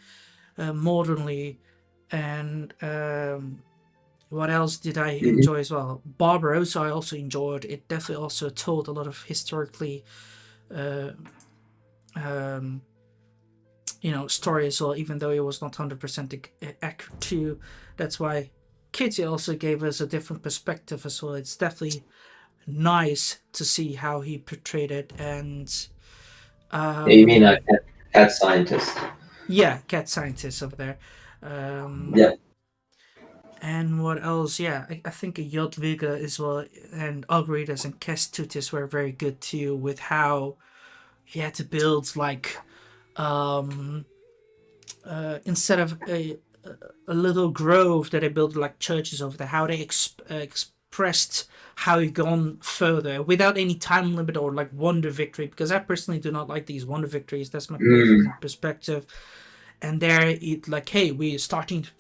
modernly. And what else did I enjoy as well? Barbarossa I also enjoyed. It definitely also told a lot of historically story as well, even though it was not 100% accurate too. That's why Kitty also gave us a different perspective as well. It's definitely nice to see how he portrayed it. And you mean a cat scientist? Yeah, cat scientist over there. Yeah. And what else? Yeah, I think Jodwiga as well, and Algoritas and Kestutis were very good too, with how he had to build like instead of a little grove that they built like churches over there, how they expressed how you gone further without any time limit or like wonder victory, because I personally do not like these wonder victories. That's my personal perspective. And there it like, hey, we're starting to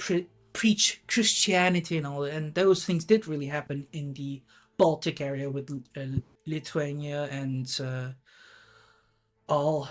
preach Christianity and all that, and those things did really happen in the Baltic area with Lithuania and all,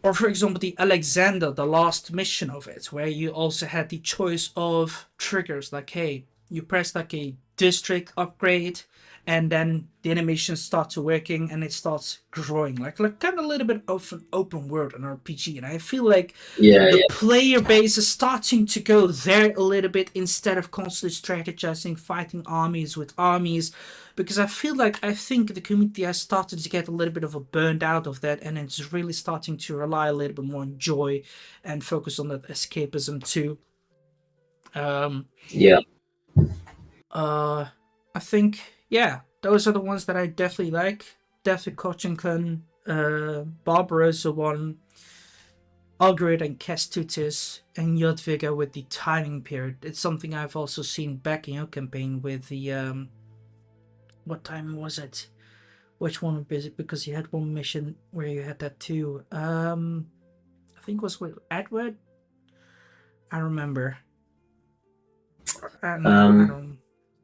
or for example the Alexander, the last mission of it, where you also had the choice of triggers, like, hey, you press like a district upgrade and then the animation starts working and it starts growing, like kind of a little bit of an open world in RPG. And I feel like the player base is starting to go there a little bit, instead of constantly strategizing, fighting armies with armies, because I think the community has started to get a little bit of a burned out of that, and it's really starting to rely a little bit more on joy and focus on that escapism too. I think, yeah, those are the ones that I definitely like. Definitely Kochinkun, Barbarossa one, Algrid and Kestutis, and Jodviga with the timing period. It's something I've also seen back in your campaign with the what time was it? Which one was it? Because you had one mission where you had that too. I think it was with Edward. I remember. No, I don't.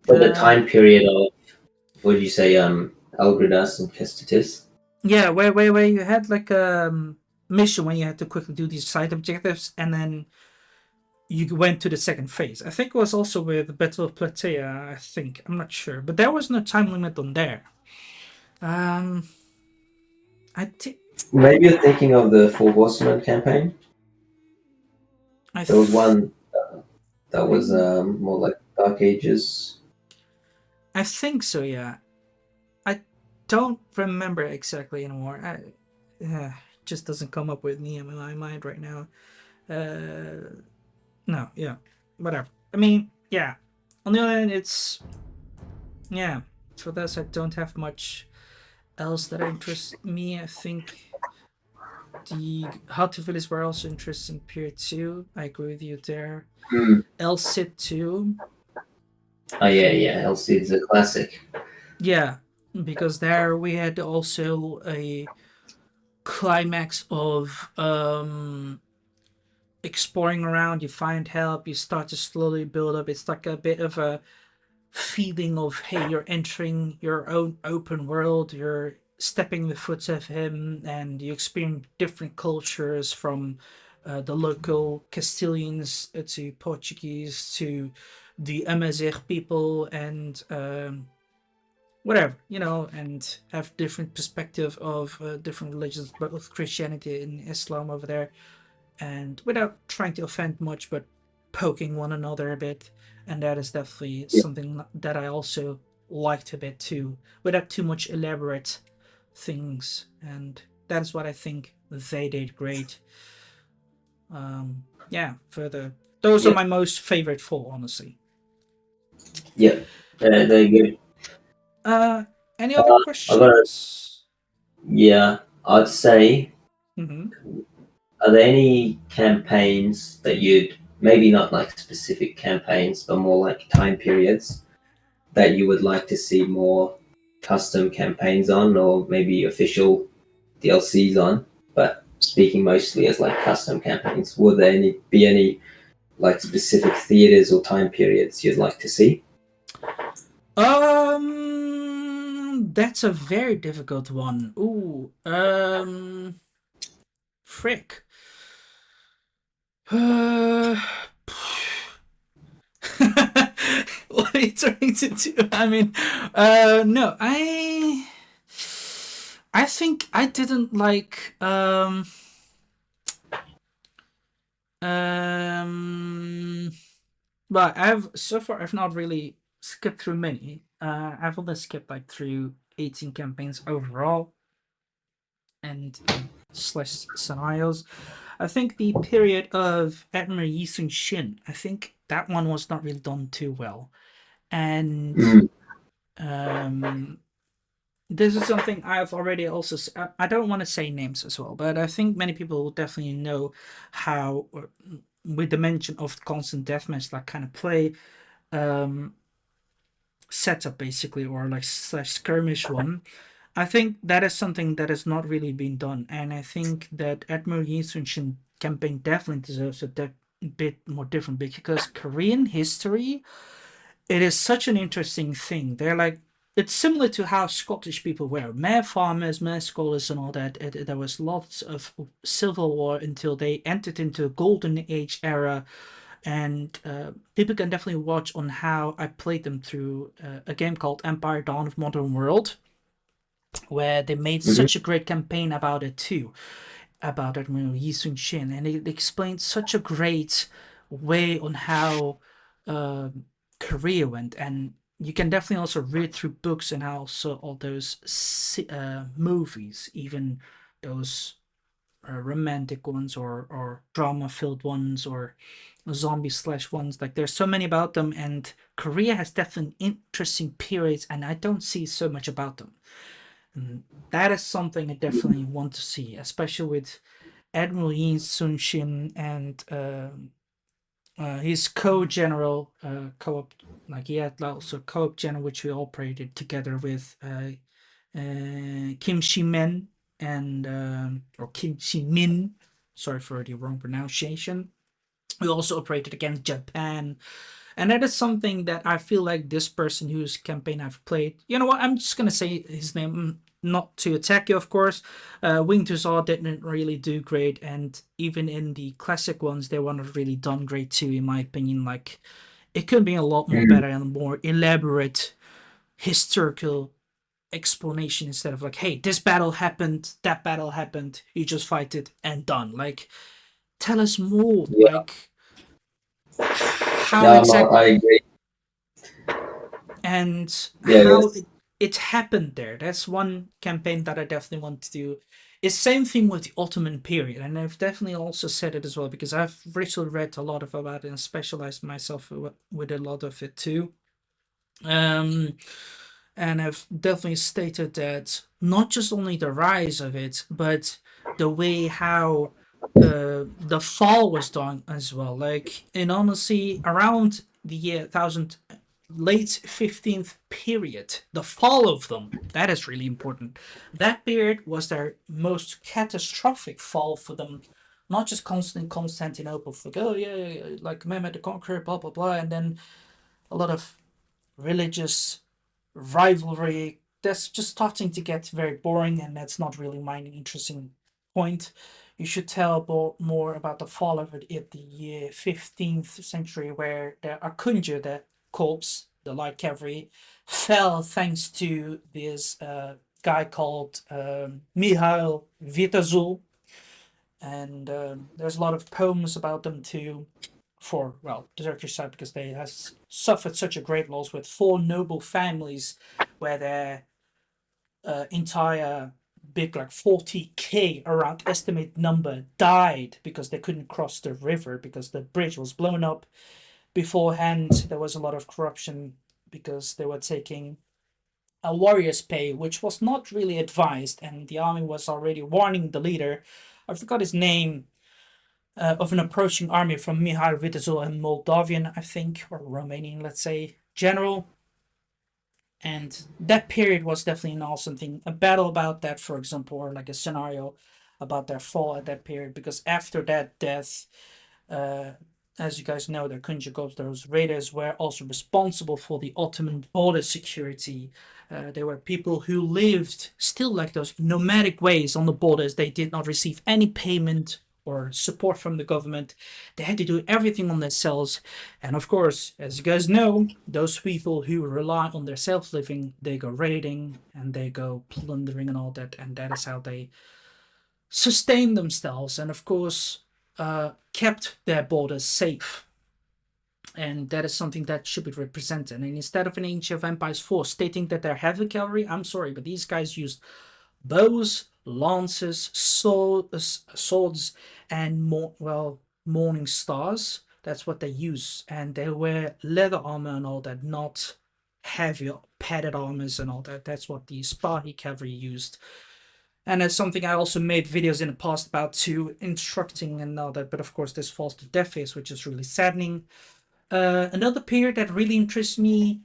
For the time period of, what did you say, Algridas and Kestitis? Yeah, where you had like a mission when you had to quickly do these side objectives, and then you went to the second phase. I think it was also with Battle of Plataea. I think, I'm not sure, but there was no time limit on there. Maybe you're thinking of the Four Horsemen campaign. There was one that was more like Dark Ages. I think so, yeah. I don't remember exactly anymore. Just doesn't come up with me in my mind right now. No, yeah, whatever. I mean, yeah. On the other hand, it's, yeah. For this, I don't have much else that interests me. I think the How to Villas were also interesting in period 2. I agree with you there. El Cid too. Oh yeah, El Cid's a classic. Yeah, because there we had also a climax of exploring around. You find help, you start to slowly build up. It's like a bit of a feeling of, hey, you're entering your own open world, you're stepping the foot of him, and you experience different cultures, from the local Castilians to Portuguese to the Amazigh people, and whatever, and have different perspective of different religions, both Christianity and Islam over there, and without trying to offend much, but poking one another a bit. And that is definitely something that I also liked a bit too, without too much elaborate things. And that's what I think they did great. Those are my most favorite 4, honestly. Yeah, they're good. Any other questions? I'd say, Mm-hmm. are there any campaigns that you'd, maybe not like specific campaigns, but more like time periods, that you would like to see more custom campaigns on, or maybe official DLCs on? But speaking mostly as like custom campaigns, would there be any like specific theaters or time periods you'd like to see? That's a very difficult one. Ooh, frick. What are you trying to do? I mean, no, I think I didn't like, but I've not really skipped through many. I've only skipped like through 18 campaigns overall, and slash scenarios. I think the period of Admiral Yisun Shin, I think that one was not really done too well. And this is something I've already also, I don't want to say names as well, but I think many people will definitely know how, with the mention of constant deathmatch, like kind of play, setup basically, or like slash skirmish one. I think that is something that has not really been done, and I think that Admiral Yi Sun-shin campaign definitely deserves a bit more different, because Korean history, it is such an interesting thing. They're like, it's similar to how Scottish people were, mere farmers, mere scholars, and all that. There was lots of civil war until they entered into a golden age era, and people can definitely watch on how I played them through a game called Empire: Dawn of Modern World, where they made Hmm. such a great campaign about it too, about Admiral Yi Sun Shin, and it explained such a great way on how Korea went. And you can definitely also read through books and also all those movies, even those romantic ones, or drama filled ones, or zombie slash ones. Like, there's so many about them, and Korea has definitely interesting periods, and I don't see so much about them. And that is something I definitely want to see, especially with Admiral Yin Sun Shin and his co-general, co-op, like he had also co-op general, which we operated together with Kim Shi-men and or Kim Shi-min. Sorry for the wrong pronunciation. We also operated against Japan, and that is something that I feel like this person whose campaign I've played, you know what, I'm just gonna say his name, not to attack you, of course. Wing to Zaw didn't really do great, and even in the classic ones, they were not really done great too, in my opinion. Like, it could be a lot more better and more elaborate historical explanation, instead of like, hey, this battle happened, that battle happened, you just fight it and done. Like, tell us more. Yeah, Like, how no, no, exact I agree. and Yeah, how yes. it happened there. That's one campaign that I definitely want to do. It's same thing with the Ottoman period, and I've definitely also said it as well, because I've recently read a lot of about it and specialized myself with a lot of it too. Um, and I've definitely stated that not just only the rise of it, but the way how the fall was done as well. Like, in honestly, around the year 1000, late 15th period, the fall of them, that is really important. That period was their most catastrophic fall for them. Not just Constantinople, for, oh yeah, yeah, yeah, like Mehmed the Conqueror, blah blah blah, and then a lot of religious rivalry. That's just starting to get very boring, and that's not really my interesting point. You should tell more about the fall of it in the 15th century, where the Akunja, the corps, the light cavalry, fell thanks to this guy called Mihail Vitazul. And there's a lot of poems about them too, for, well, the Turkish side, because they has suffered such a great loss with four noble families, where their entire big, like 40K around estimate number, died because they couldn't cross the river because the bridge was blown up. Beforehand, there was a lot of corruption because they were taking a warrior's pay, which was not really advised, and the army was already warning the leader. I forgot his name, of an approaching army from Mihai Viteazul, a Moldavian, I think, or Romanian, let's say, general. And that period was definitely an awesome thing. A battle about that, for example, or like a scenario about their fall at that period, because after that death, uh, as you guys know, the Kunjagos, those raiders, were also responsible for the Ottoman border security. They were people who lived still like those nomadic ways on the borders. They did not receive any payment or support from the government. They had to do everything on themselves. And of course, as you guys know, those people who rely on their self living, they go raiding and they go plundering and all that. And that is how they sustain themselves, and of course kept their borders safe. And that is something that should be represented. And instead of an Age of Empires 4 stating that they're heavy cavalry, I'm sorry, but these guys used bows, lances, swords, and morning stars. That's what they use, and they wear leather armor and all that, not heavy padded armors and all that. That's what the Spahi cavalry used, and it's something I also made videos in the past about too, instructing and all that. But of course, this falls to deaf ears, which is really saddening. Another period that really interests me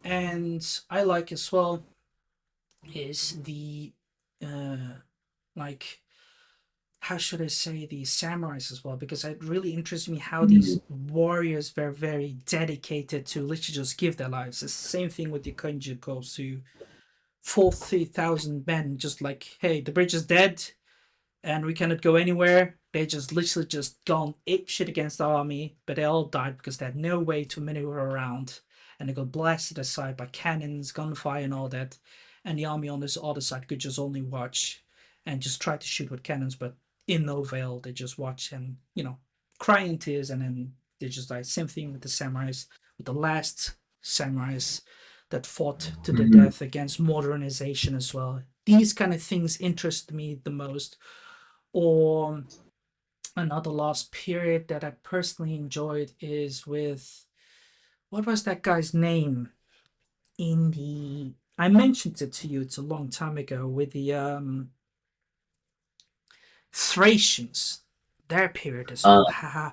And I like as well is the like, how should I say, the samurais as well, because it really interests me how Mm. these warriors were very dedicated to literally just give their lives. It's the same thing with the Konjikos who fought 3,000 men, just like, hey, the bridge is dead and we cannot go anywhere. They just literally just gone ape shit against the army, but they all died because they had no way to maneuver around, and they got blasted aside by cannons, gunfire, and all that. And the army on this other side could just only watch and just try to shoot with cannons, but in no avail. They just watch and cry in tears, and then they just die. Same thing with the samurais, with the last samurais that fought to the Mhm. death against modernization as well. These kind of things interest me the most. Or another last period that I personally enjoyed is with, what was that guy's name in the, I mentioned it to you, it's a long time ago, with the Thracians, their period as well. Uh,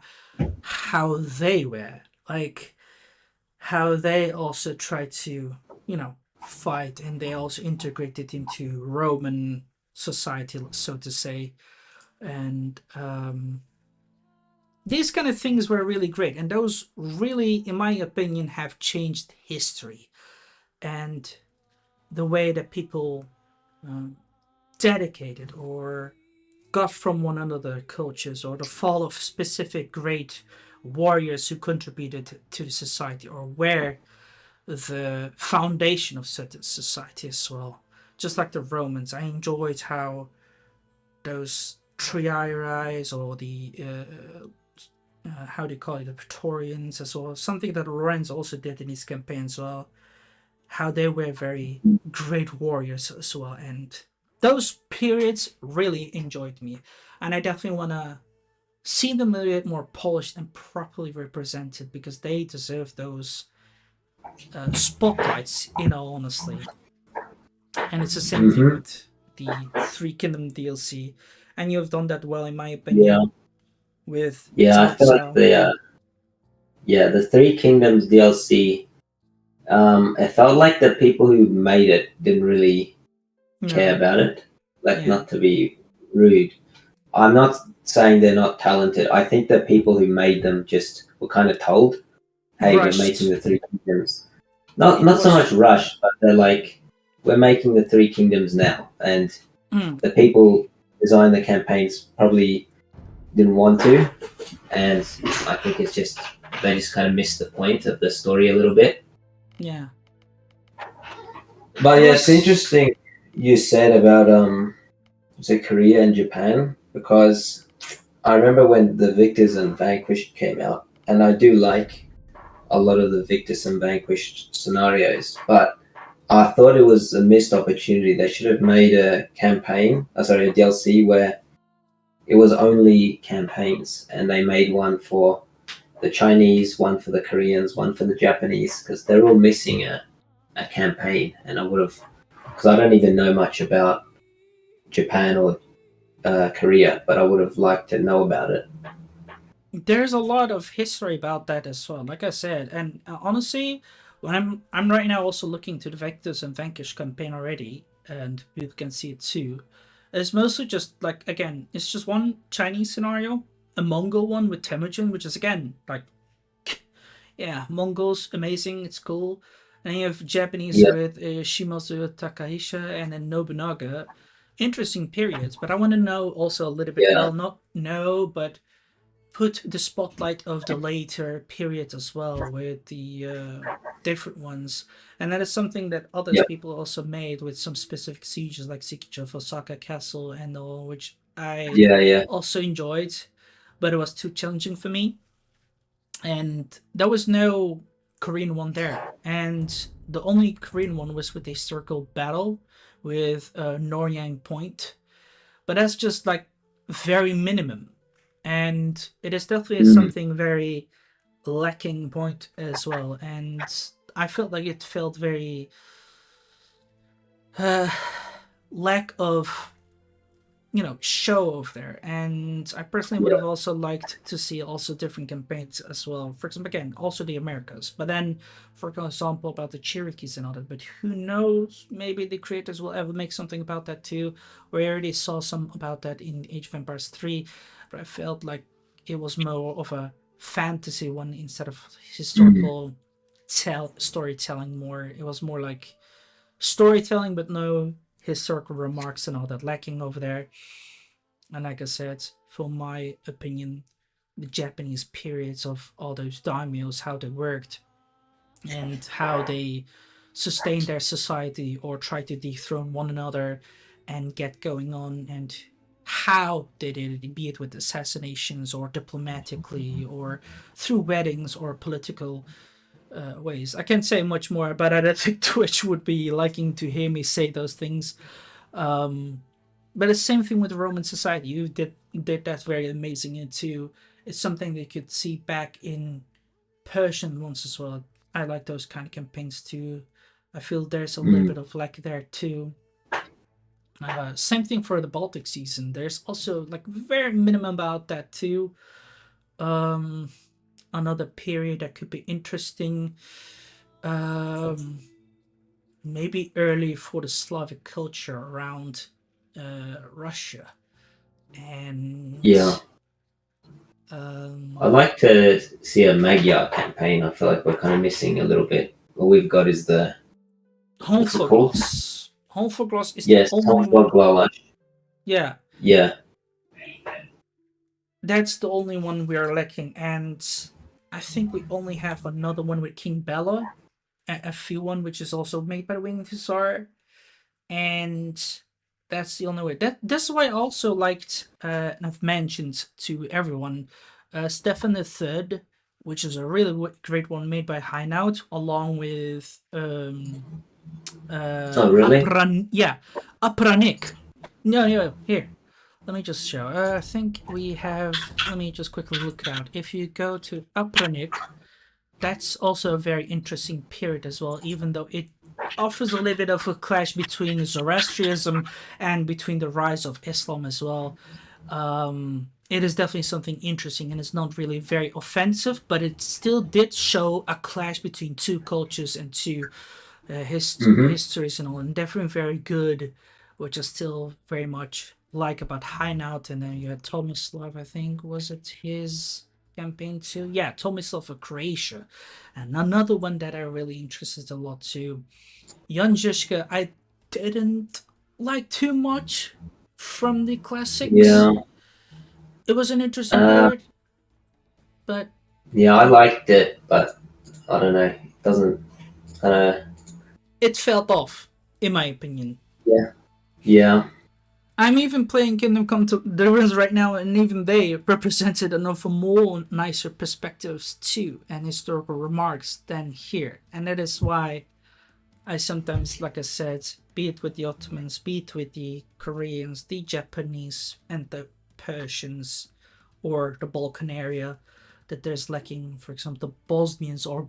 How they were, like, how they also tried to, fight, and they also integrated into Roman society, so to say. And these kind of things were really great, and those really, in my opinion, have changed history and the way that people um, dedicated or got from one another cultures, or the fall of specific great warriors who contributed to the society, or were the foundation of certain society as well. Just like the Romans, I enjoyed how those triarii, or the how do you call it, the Praetorians as well, something that Lorenz also did in his campaign as well, how they were very great warriors as well. And those periods really enjoyed me. And I definitely want to see them a bit more polished and properly represented, because they deserve those spotlights, honestly. And it's the same thing mhm. with the Three Kingdom DLC. And you've done that well, in my Yeah, opinion, with yeah. I Cao feel like Cao. the Three Kingdoms DLC. It felt like the people who made it didn't really care No, about it. Like, yeah, not to be rude, I'm not saying they're not talented. I think the people who made them just were kind of told, "Hey, we're making rushed. the Three Kingdoms." Not It not so much was. rushed, but they're like, "We're making the Three Kingdoms now," and Mm, the people who designed the campaigns probably didn't want to, and I think it's just they just kind of missed the point of the story a little bit. yeah, But it yeah, it's was. interesting you said about was it Korea and Japan, because I remember when the Victors and Vanquished came out, and I do like a lot of the Victors and Vanquished scenarios, but I thought it was a missed opportunity. They should have made a campaign, sorry, a DLC where it was only campaigns, and they made one for the Chinese, one for the Koreans, one for the Japanese, because they're all missing a campaign. And I would have, because I don't even know much about Japan or Korea, but I would have liked to know about it. There's a lot of history about that as well. Like I said, and honestly, when I'm right now also looking to the Vectors and Vanquish campaign already, and you can see it too. It's mostly just like, again, it's just one Chinese scenario, a Mongol one with Temujin, which is again like, yeah, Mongols amazing, it's cool. And you have Japanese Yeah, with Shimazu Takahisha and then Nobunaga. Interesting periods, but I want to know also a little bit. yeah, Well, not know, but put the spotlight of the later period as well, with the different ones. And that is something that others yeah, people also made with some specific sieges like Siege of Osaka Castle and all, which I yeah, yeah, also enjoyed, but it was too challenging for me. And there was no Korean one there. And the only Korean one was with a circle battle with Noryang Point. But that's just like very minimum. And it is definitely mm, something very lacking point as well. And I felt like it felt very uh, lack of show over there. And I personally would Yeah. have also liked to see also different campaigns as well. For example, again, also the Americas. But then, for example, about the Cherokees and all that. But who knows? Maybe the creators will ever make something about that too. We already saw some about that in Age of Empires 3, but I felt like it was more of a fantasy one instead of Mm. historical storytelling. More, it was more like storytelling, but no historical remarks and all that lacking over there. And like I said, for my opinion, the Japanese periods of all those daimyos, how they worked and how they sustained their society or tried to dethrone one another and get going on, and how they did it, be it with assassinations or diplomatically or through weddings or political ways. I can't say much more, but I don't think Twitch would be liking to hear me say those things. Um, but it's the same thing with the Roman society. You did that very amazing into. It's something that you could see back in Persian ones as well. I like those kind of campaigns too. I feel there's a little Mm. bit of lack there too. Same thing for the Baltic season. There's also like very minimum about that too. Um, Another period that could be interesting. Um, Maybe early for the Slavic culture around Russia, and Yeah. um, I'd like to see a Magyar campaign. I feel like we're kind of missing a little bit. All we've got is the, what's it called? Home for Glass is the Yes, only one. Hofburg. Yeah, Yeah. that's the only one we are lacking, and I think we only have another one with King Bella, a few one which is also made by Winged Hussar, and that's the only way. That's why I also liked, and I've mentioned to everyone, Stefan the Third, which is a really great one made by Hideout, along with Oh, really? Apranik. No, here. Let me just show. I think we have. Let me just quickly look it out. If you go to Apranik, that's also a very interesting period as well, even though it offers a little bit of a clash between Zoroastrianism and between the rise of Islam as well. It is definitely something interesting, and it's not really very offensive, but it still did show a clash between two cultures and two Mm-hmm. histories and all, and definitely very good, which I still very much like about Hideout. And then you had Tomislav, I think, was it his campaign too? Yeah, Tomislav of Croatia, and another one that I really interested a lot too. Jan Žižka, I didn't like too much from the classics. Yeah. It was an interesting Uh, period, but yeah, I it liked it, but I don't know. It doesn't kind of. it felt off, in my opinion. Yeah. Yeah. I'm even playing Kingdom Come to Deliverance right now, and even they represented enough more nicer perspectives too and historical remarks than here. And that is why I sometimes, like I said, be it with the Ottomans, be it with the Koreans, the Japanese, and the Persians, or the Balkan area, that there's lacking, for example, the Bosnians or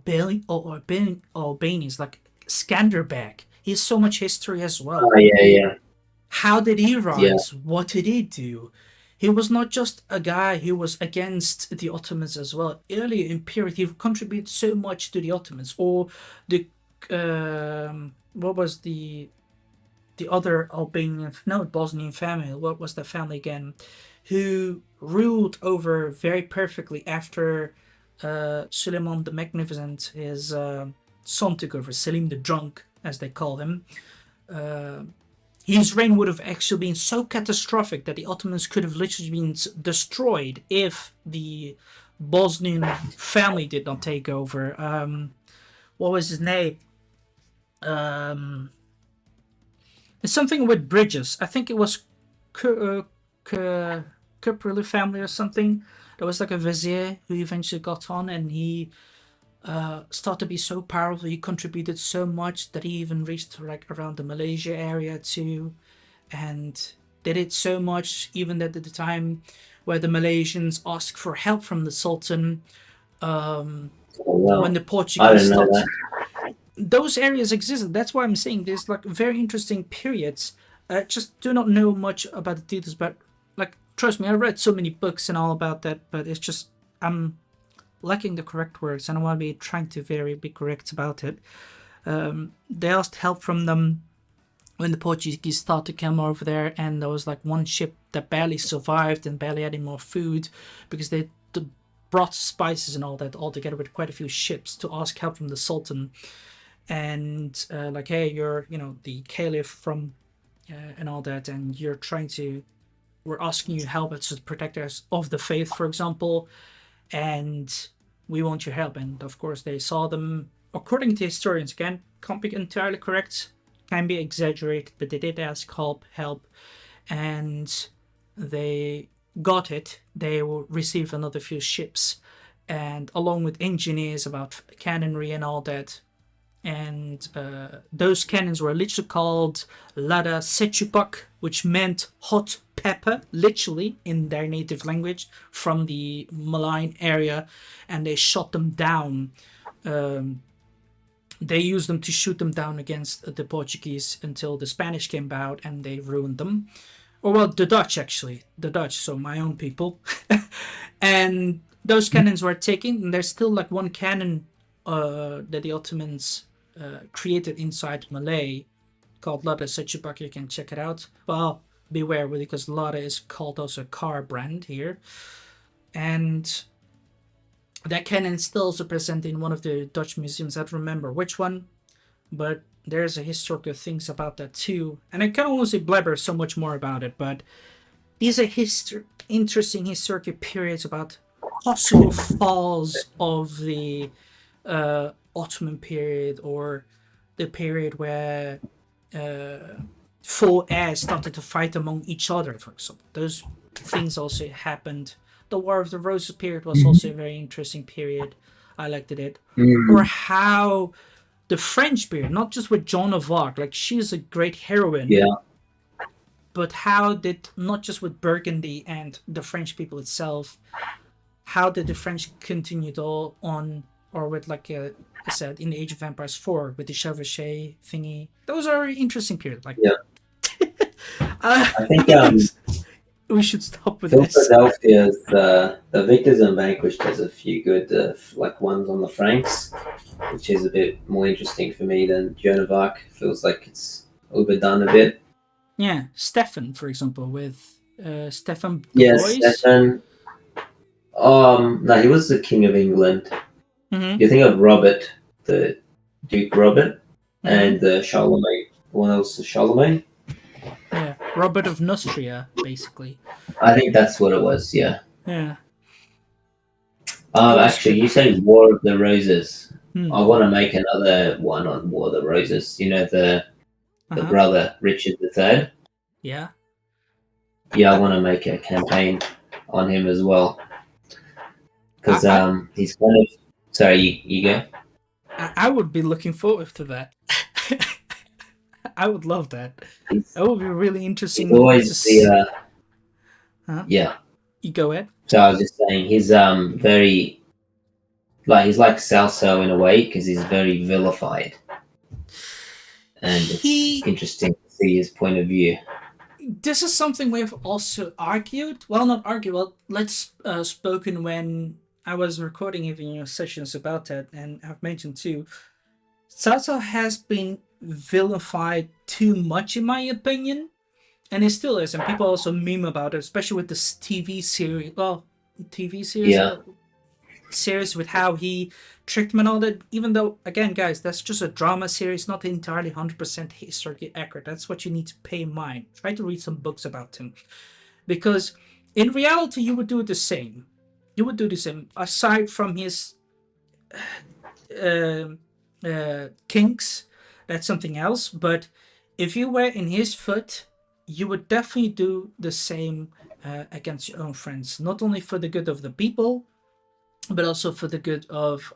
Albanians, like Skanderbeg. He has so much history as Oh, well. yeah, yeah. How did he Yeah. rise? What did he do? He was not just a guy who was against the Ottomans as well. Earlier in period, he contributed so much to the Ottomans. Or the what was the other Albanian, no, Bosnian family? What was the family again? Who ruled over very perfectly after Suleiman the Magnificent, his son, took over. Selim the Drunk, as they call him. Uh, his reign would have actually been so catastrophic that the Ottomans could have literally been destroyed if the Bosnian family did not take over. What was his name? Um, it's something with bridges. I think it was Kuprulu family or something. There was like a vizier who eventually got on, and he started to be so powerful. He contributed so much that he even reached like around the Malaysia area too, and did it so much even that at the time where the Malaysians asked for help from the Sultan, um, Oh, when wow. the I Portuguese don't know stopped, those areas existed. That's why I'm saying there's like very interesting periods I just do not know much about the details, but like, trust me, I read so many books and all about that, but it's just I'm lacking the correct words, and I want to be trying to be correct about it. They asked help from them when the Portuguese started to come over there, and there was like one ship that barely survived and barely had any more food because they brought spices and all that all together with quite a few ships to ask help from the Sultan. And like, hey, you're the caliph from and all that, and we're asking you help as protectors of the faith, for example, and we want your help. And of course, they saw them, according to historians, again, can't be entirely correct, can be exaggerated, but they did ask help, and they got it. They will receive another few ships, and along with engineers about cannonry and all that. And those cannons were literally called Lada Sechupak, which meant hot pepper, literally in their native language, from the Malayan area, and they shot them down. They used them to shoot them down against the Portuguese until the Spanish came out and they ruined them. Or, well, the Dutch, actually. The Dutch, so my own people. And those cannons were taken, and there's still like one cannon that the Ottomans created inside Malay called Lada Sechupak. You can check it out. Well, beware, because Lada is called also a car brand here. And that cannon is still also present in one of the Dutch museums. I don't remember which one, but there's a historical things about that too. And I can't honestly blabber so much more about it, but these are interesting historical periods about possible falls of the Ottoman period, or the period where four heirs started to fight among each other, for example. Those things also happened. The War of the Roses period was also a very interesting period. I liked it. Or how the French period, not just with Joan of Arc, like she's a great heroine. Yeah. But how did, not just with Burgundy and the French people itself, how did the French continue on, or with, like I said, in the Age of Empires 4, with the Chevauché thingy. Those are very interesting periods. Like, yeah. I think we should stop with this. Philadelphia's the Victors and Vanquished has a few good like ones on the Franks, which is a bit more interesting for me than Joan of Arc. Feels like it's overdone a bit. Yeah, Stefan, for example, with Stefan. Yes, Stefan. No, he was the King of England. Mm-hmm. You think of Robert, the Duke Robert, and Charlemagne. One else is Charlemagne. Yeah, Robert of Neustria, basically. I think that's what it was. Yeah. Yeah. Actually, you say War of the Roses. Hmm. I want to make another one on War of the Roses. You know, the brother, Richard III. Yeah. Yeah, I want to make a campaign on him as well. Because he's kind of... Sorry, you go. I would be looking forward to that. I would love that. That would be really interesting. Always Yeah. You go ahead. So I was just saying, he's very... Like, he's like Salso in a way, because he's very vilified. And it's interesting to see his point of view. This is something we've also argued. Well, not argued. Well, let's spoken when I was recording even sessions about that, and I've mentioned too. Salso has been vilified too much, in my opinion, and it still is. And people also meme about it, especially with this TV series. Well, TV series. Yeah. Series with how he tricked him and all that, even though, again, guys, that's just a drama series, not entirely 100% historically accurate. That's what you need to pay in mind. Try to read some books about him, because in reality you would do the same. You would do the same, aside from his kinks. That's something else. But if you were in his foot, you would definitely do the same against your own friends, not only for the good of the people, but also for the good of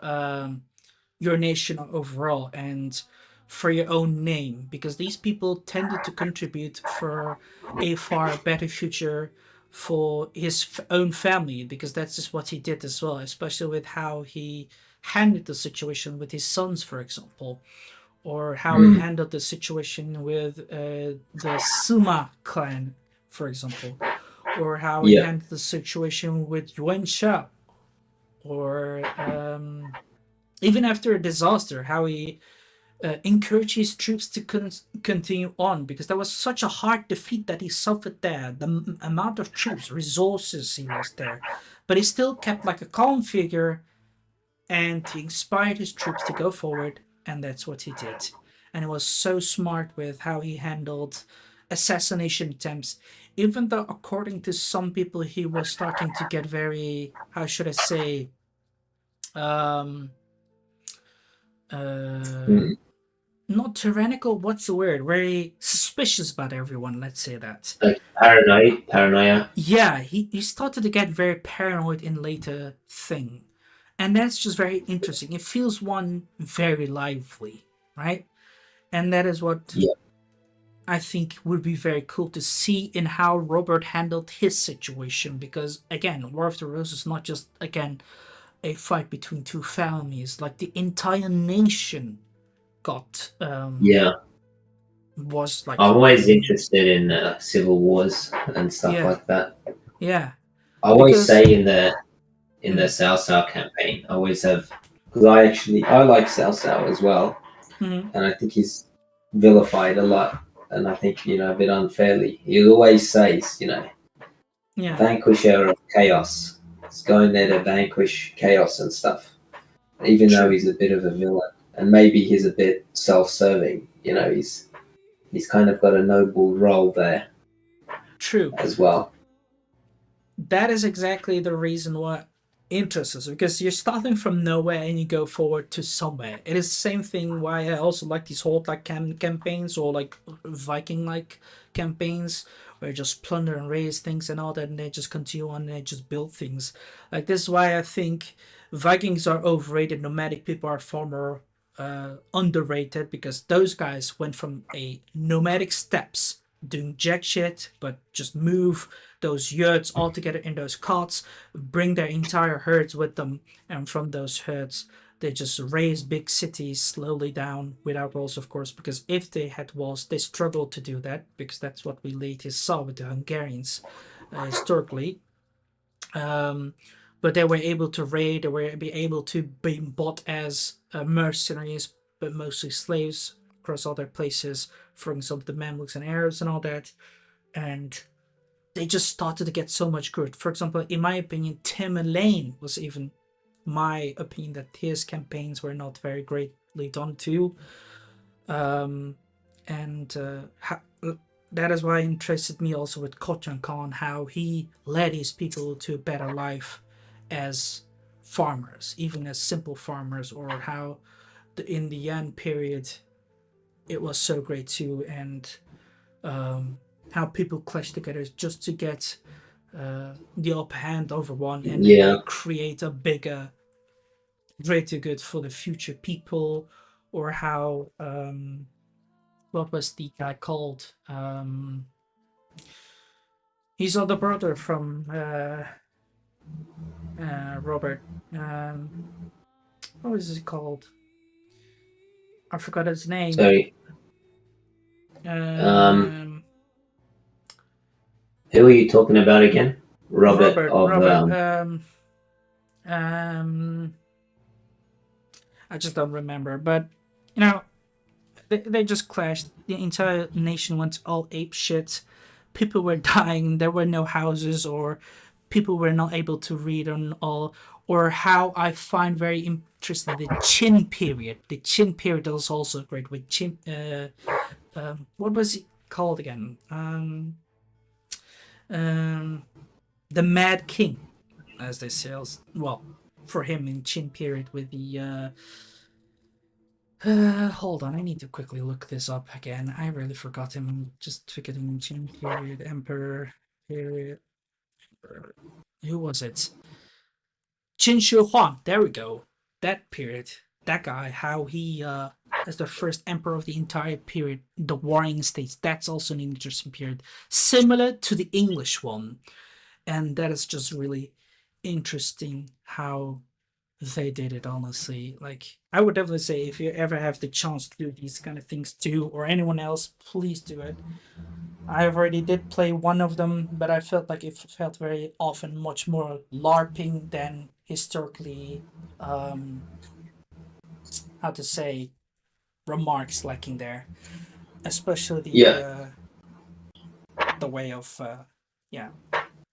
your nation overall, and for your own name, because these people tended to contribute for a far better future for his own family, because that's just what he did as well, especially with how he handled the situation with his sons, for example, or how he handled the situation with the Suma clan, for example, or how he Yeah. handled the situation with Yuan Sha, or even after a disaster, how he encouraged his troops to continue on, because that was such a hard defeat that he suffered there. The amount of troops, resources he lost there, but he still kept like a calm figure, and he inspired his troops to go forward, and that's what he did. And he was so smart with how he handled assassination attempts, even though according to some people he was starting to get very, how should I say, um uh Mm. not tyrannical, what's the word, very suspicious about everyone, let's say that. Like paranoid, paranoia. Yeah, he started to get very paranoid in later thing, and that's just very interesting. It feels one very lively, right? And that is what Yeah. I think would be very cool to see in how Robert handled his situation, because again, War of the Roses is not just, again, a fight between two families. Like the entire nation got Yeah. was I'm like, always interested in civil wars and stuff yeah, like that. yeah, I always because say in the mm, Sao Sao campaign, I always have, because I like Sao Sao as well, mm, and I think he's vilified a lot, and I think a bit unfairly. He always says, yeah, vanquisher of chaos. He's going there to vanquish chaos and stuff, even though true, he's a bit of a villain, and maybe he's a bit self-serving. He's kind of got a noble role there true. as well. That is exactly the reason why interests us, because you're starting from nowhere and you go forward to somewhere. It is the same thing why I also like these whole like campaigns, or like Viking like campaigns, where you just plunder and raise things and all that, and they just continue on and they just build things. Like this is why I think Vikings are overrated. Nomadic people are far more underrated, because those guys went from a nomadic steppes doing jack shit, but just move those yurts all together in those cots, bring their entire herds with them, and from those herds, they just raise big cities slowly down without walls, of course, because if they had walls, they struggled to do that, because that's what we later saw with the Hungarians historically. Um, but they were able to raid, they were able to be bought as mercenaries, but mostly slaves across other places, for example, the Mamluks and Arabs and all that. And they just started to get so much good. For example, in my opinion, Tim and Lane was even my opinion that his campaigns were not very greatly done too. Um, and that is why it interested me also with Kochan Khan, how he led his people to a better life as farmers, even as simple farmers, or how in the Yan period it was so great too, and um, how people clash together just to get the upper hand over one, and then they Yeah, create a bigger, greater good for the future people. Or how what was the guy called? He's the brother from Robert. Um, what was he called? I forgot his name. so um, Um, who are you talking about again? Robert Robert. of Robert. Um, I just don't remember. But you know, they just clashed. The entire nation went all ape shit. People were dying. There were no houses, or people were not able to read and all. Or how I find very interesting the Qin period. The Qin period is also great with Qin. What was it called again? Um, the Mad King, as they say. Well, for him in Qin period with the hold on, I need to quickly look this up again. I really forgot him. I'm just forgetting Jin period, Emperor period. Who was it? Qin Shi Huang. There we go. That period. That guy. How he as the first emperor of the entire period, the Warring States. That's also an interesting period, similar to the English one, and that is just really interesting how they did it, honestly. Like, I would definitely say if you ever have the chance to do these kind of things too, or anyone else, please do it. I already did play one of them, but I felt like it felt very often much more LARPing than historically, how to say, remarks lacking there, especially Yeah. the way of yeah,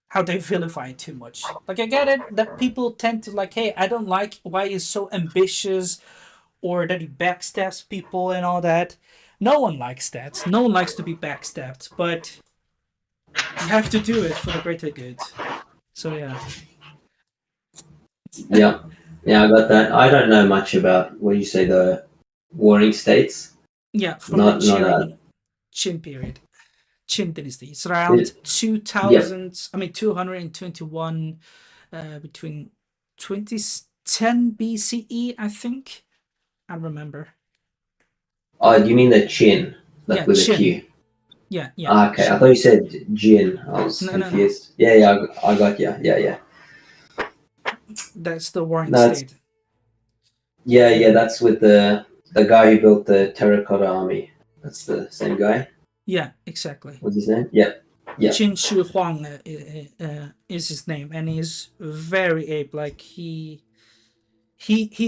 how they vilify it too much. Like, I get it that people tend to like, hey, I don't like why he's so ambitious or that he backstabs people and all that. No one likes that. No one likes to be backstabbed, but you have to do it for the greater good. So yeah. Yeah. Yeah, I got that. I don't know much about what you say, the warring states. Yeah, from the Not a. Qin period. Qin dynasty. It's around It, yeah. 2000, I mean 221, between 2010 BCE, I think. I remember. Oh, do you mean the chin, like Yeah, with a Qin. Q? Yeah, yeah, Ah, okay, I Qin. thought you said gin. I was No, no, no. confused. Yeah, yeah, I got you. Yeah, yeah. That's the warring That's state. yeah, yeah. And That's with the guy who built the terracotta army. That's the same guy. yeah, exactly. What's his name? Yep, yep. Qin Shi Huang is his name, and he's very ape. Like he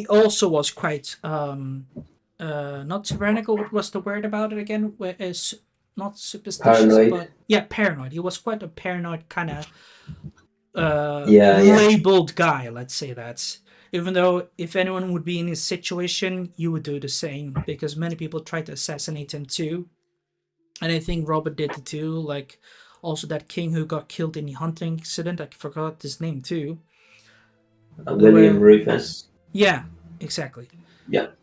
also was quite not tyrannical. What was the word about it again? Where is not superstitious, Paranoid. but yeah, paranoid. He was quite a paranoid kind of Yeah, yeah. labeled guy. Let's say that. Even though if anyone would be in his situation, you would do the same because many people tried to assassinate him too, and I think Robert did it too. Like also that king who got killed in the hunting incident. I forgot his name too. There William were Rufus. yeah, exactly. Yep.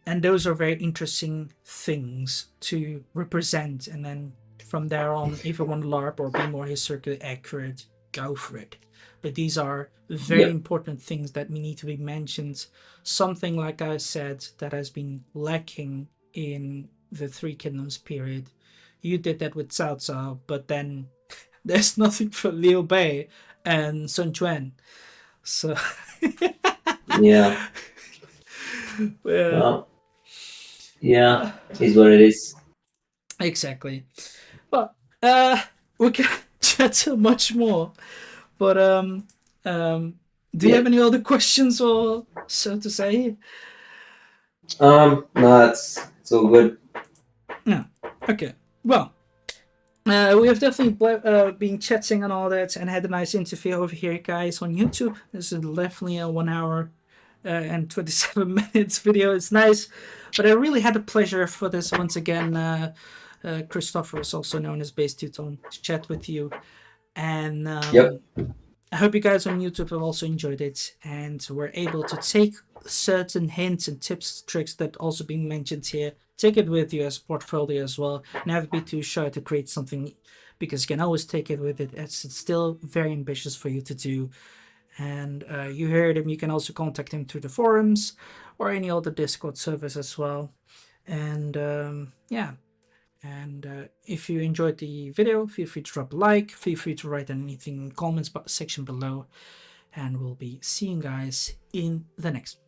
And those are very interesting things to represent. And then from there on, if you want to LARP or be more historically accurate, go for it. But these are very Yep. important things that need to be mentioned. Something like I said that has been lacking in the Three Kingdoms period. You did that with Cao Cao, but then there's nothing for Liu Bei and Sun Quan. So Yeah. well, Well, yeah. Is what it is. exactly. But we can chat so much more. But um, do you Yeah. have any other questions or so to say? No, it's all good. No. Okay. Well, we have definitely been chatting and all that, and had a nice interview over here, guys, on YouTube. This is definitely a 1 hour and 27 minutes video. It's nice, but I really had a pleasure for this once again. Christophoros, also known as BASEDteuton, to chat with you. And Yep. I hope you guys on YouTube have also enjoyed it and were able to take certain hints and tips, tricks that also been mentioned here, take it with you as portfolio as well. Never be too shy to create something because you can always take it with it. It's still very ambitious for you to do. And you heard him. You can also contact him through the forums or any other Discord service as well. And yeah. And if you enjoyed the video, feel free to drop a like, feel free to write anything in the comments section below, and we'll be seeing you guys in the next one.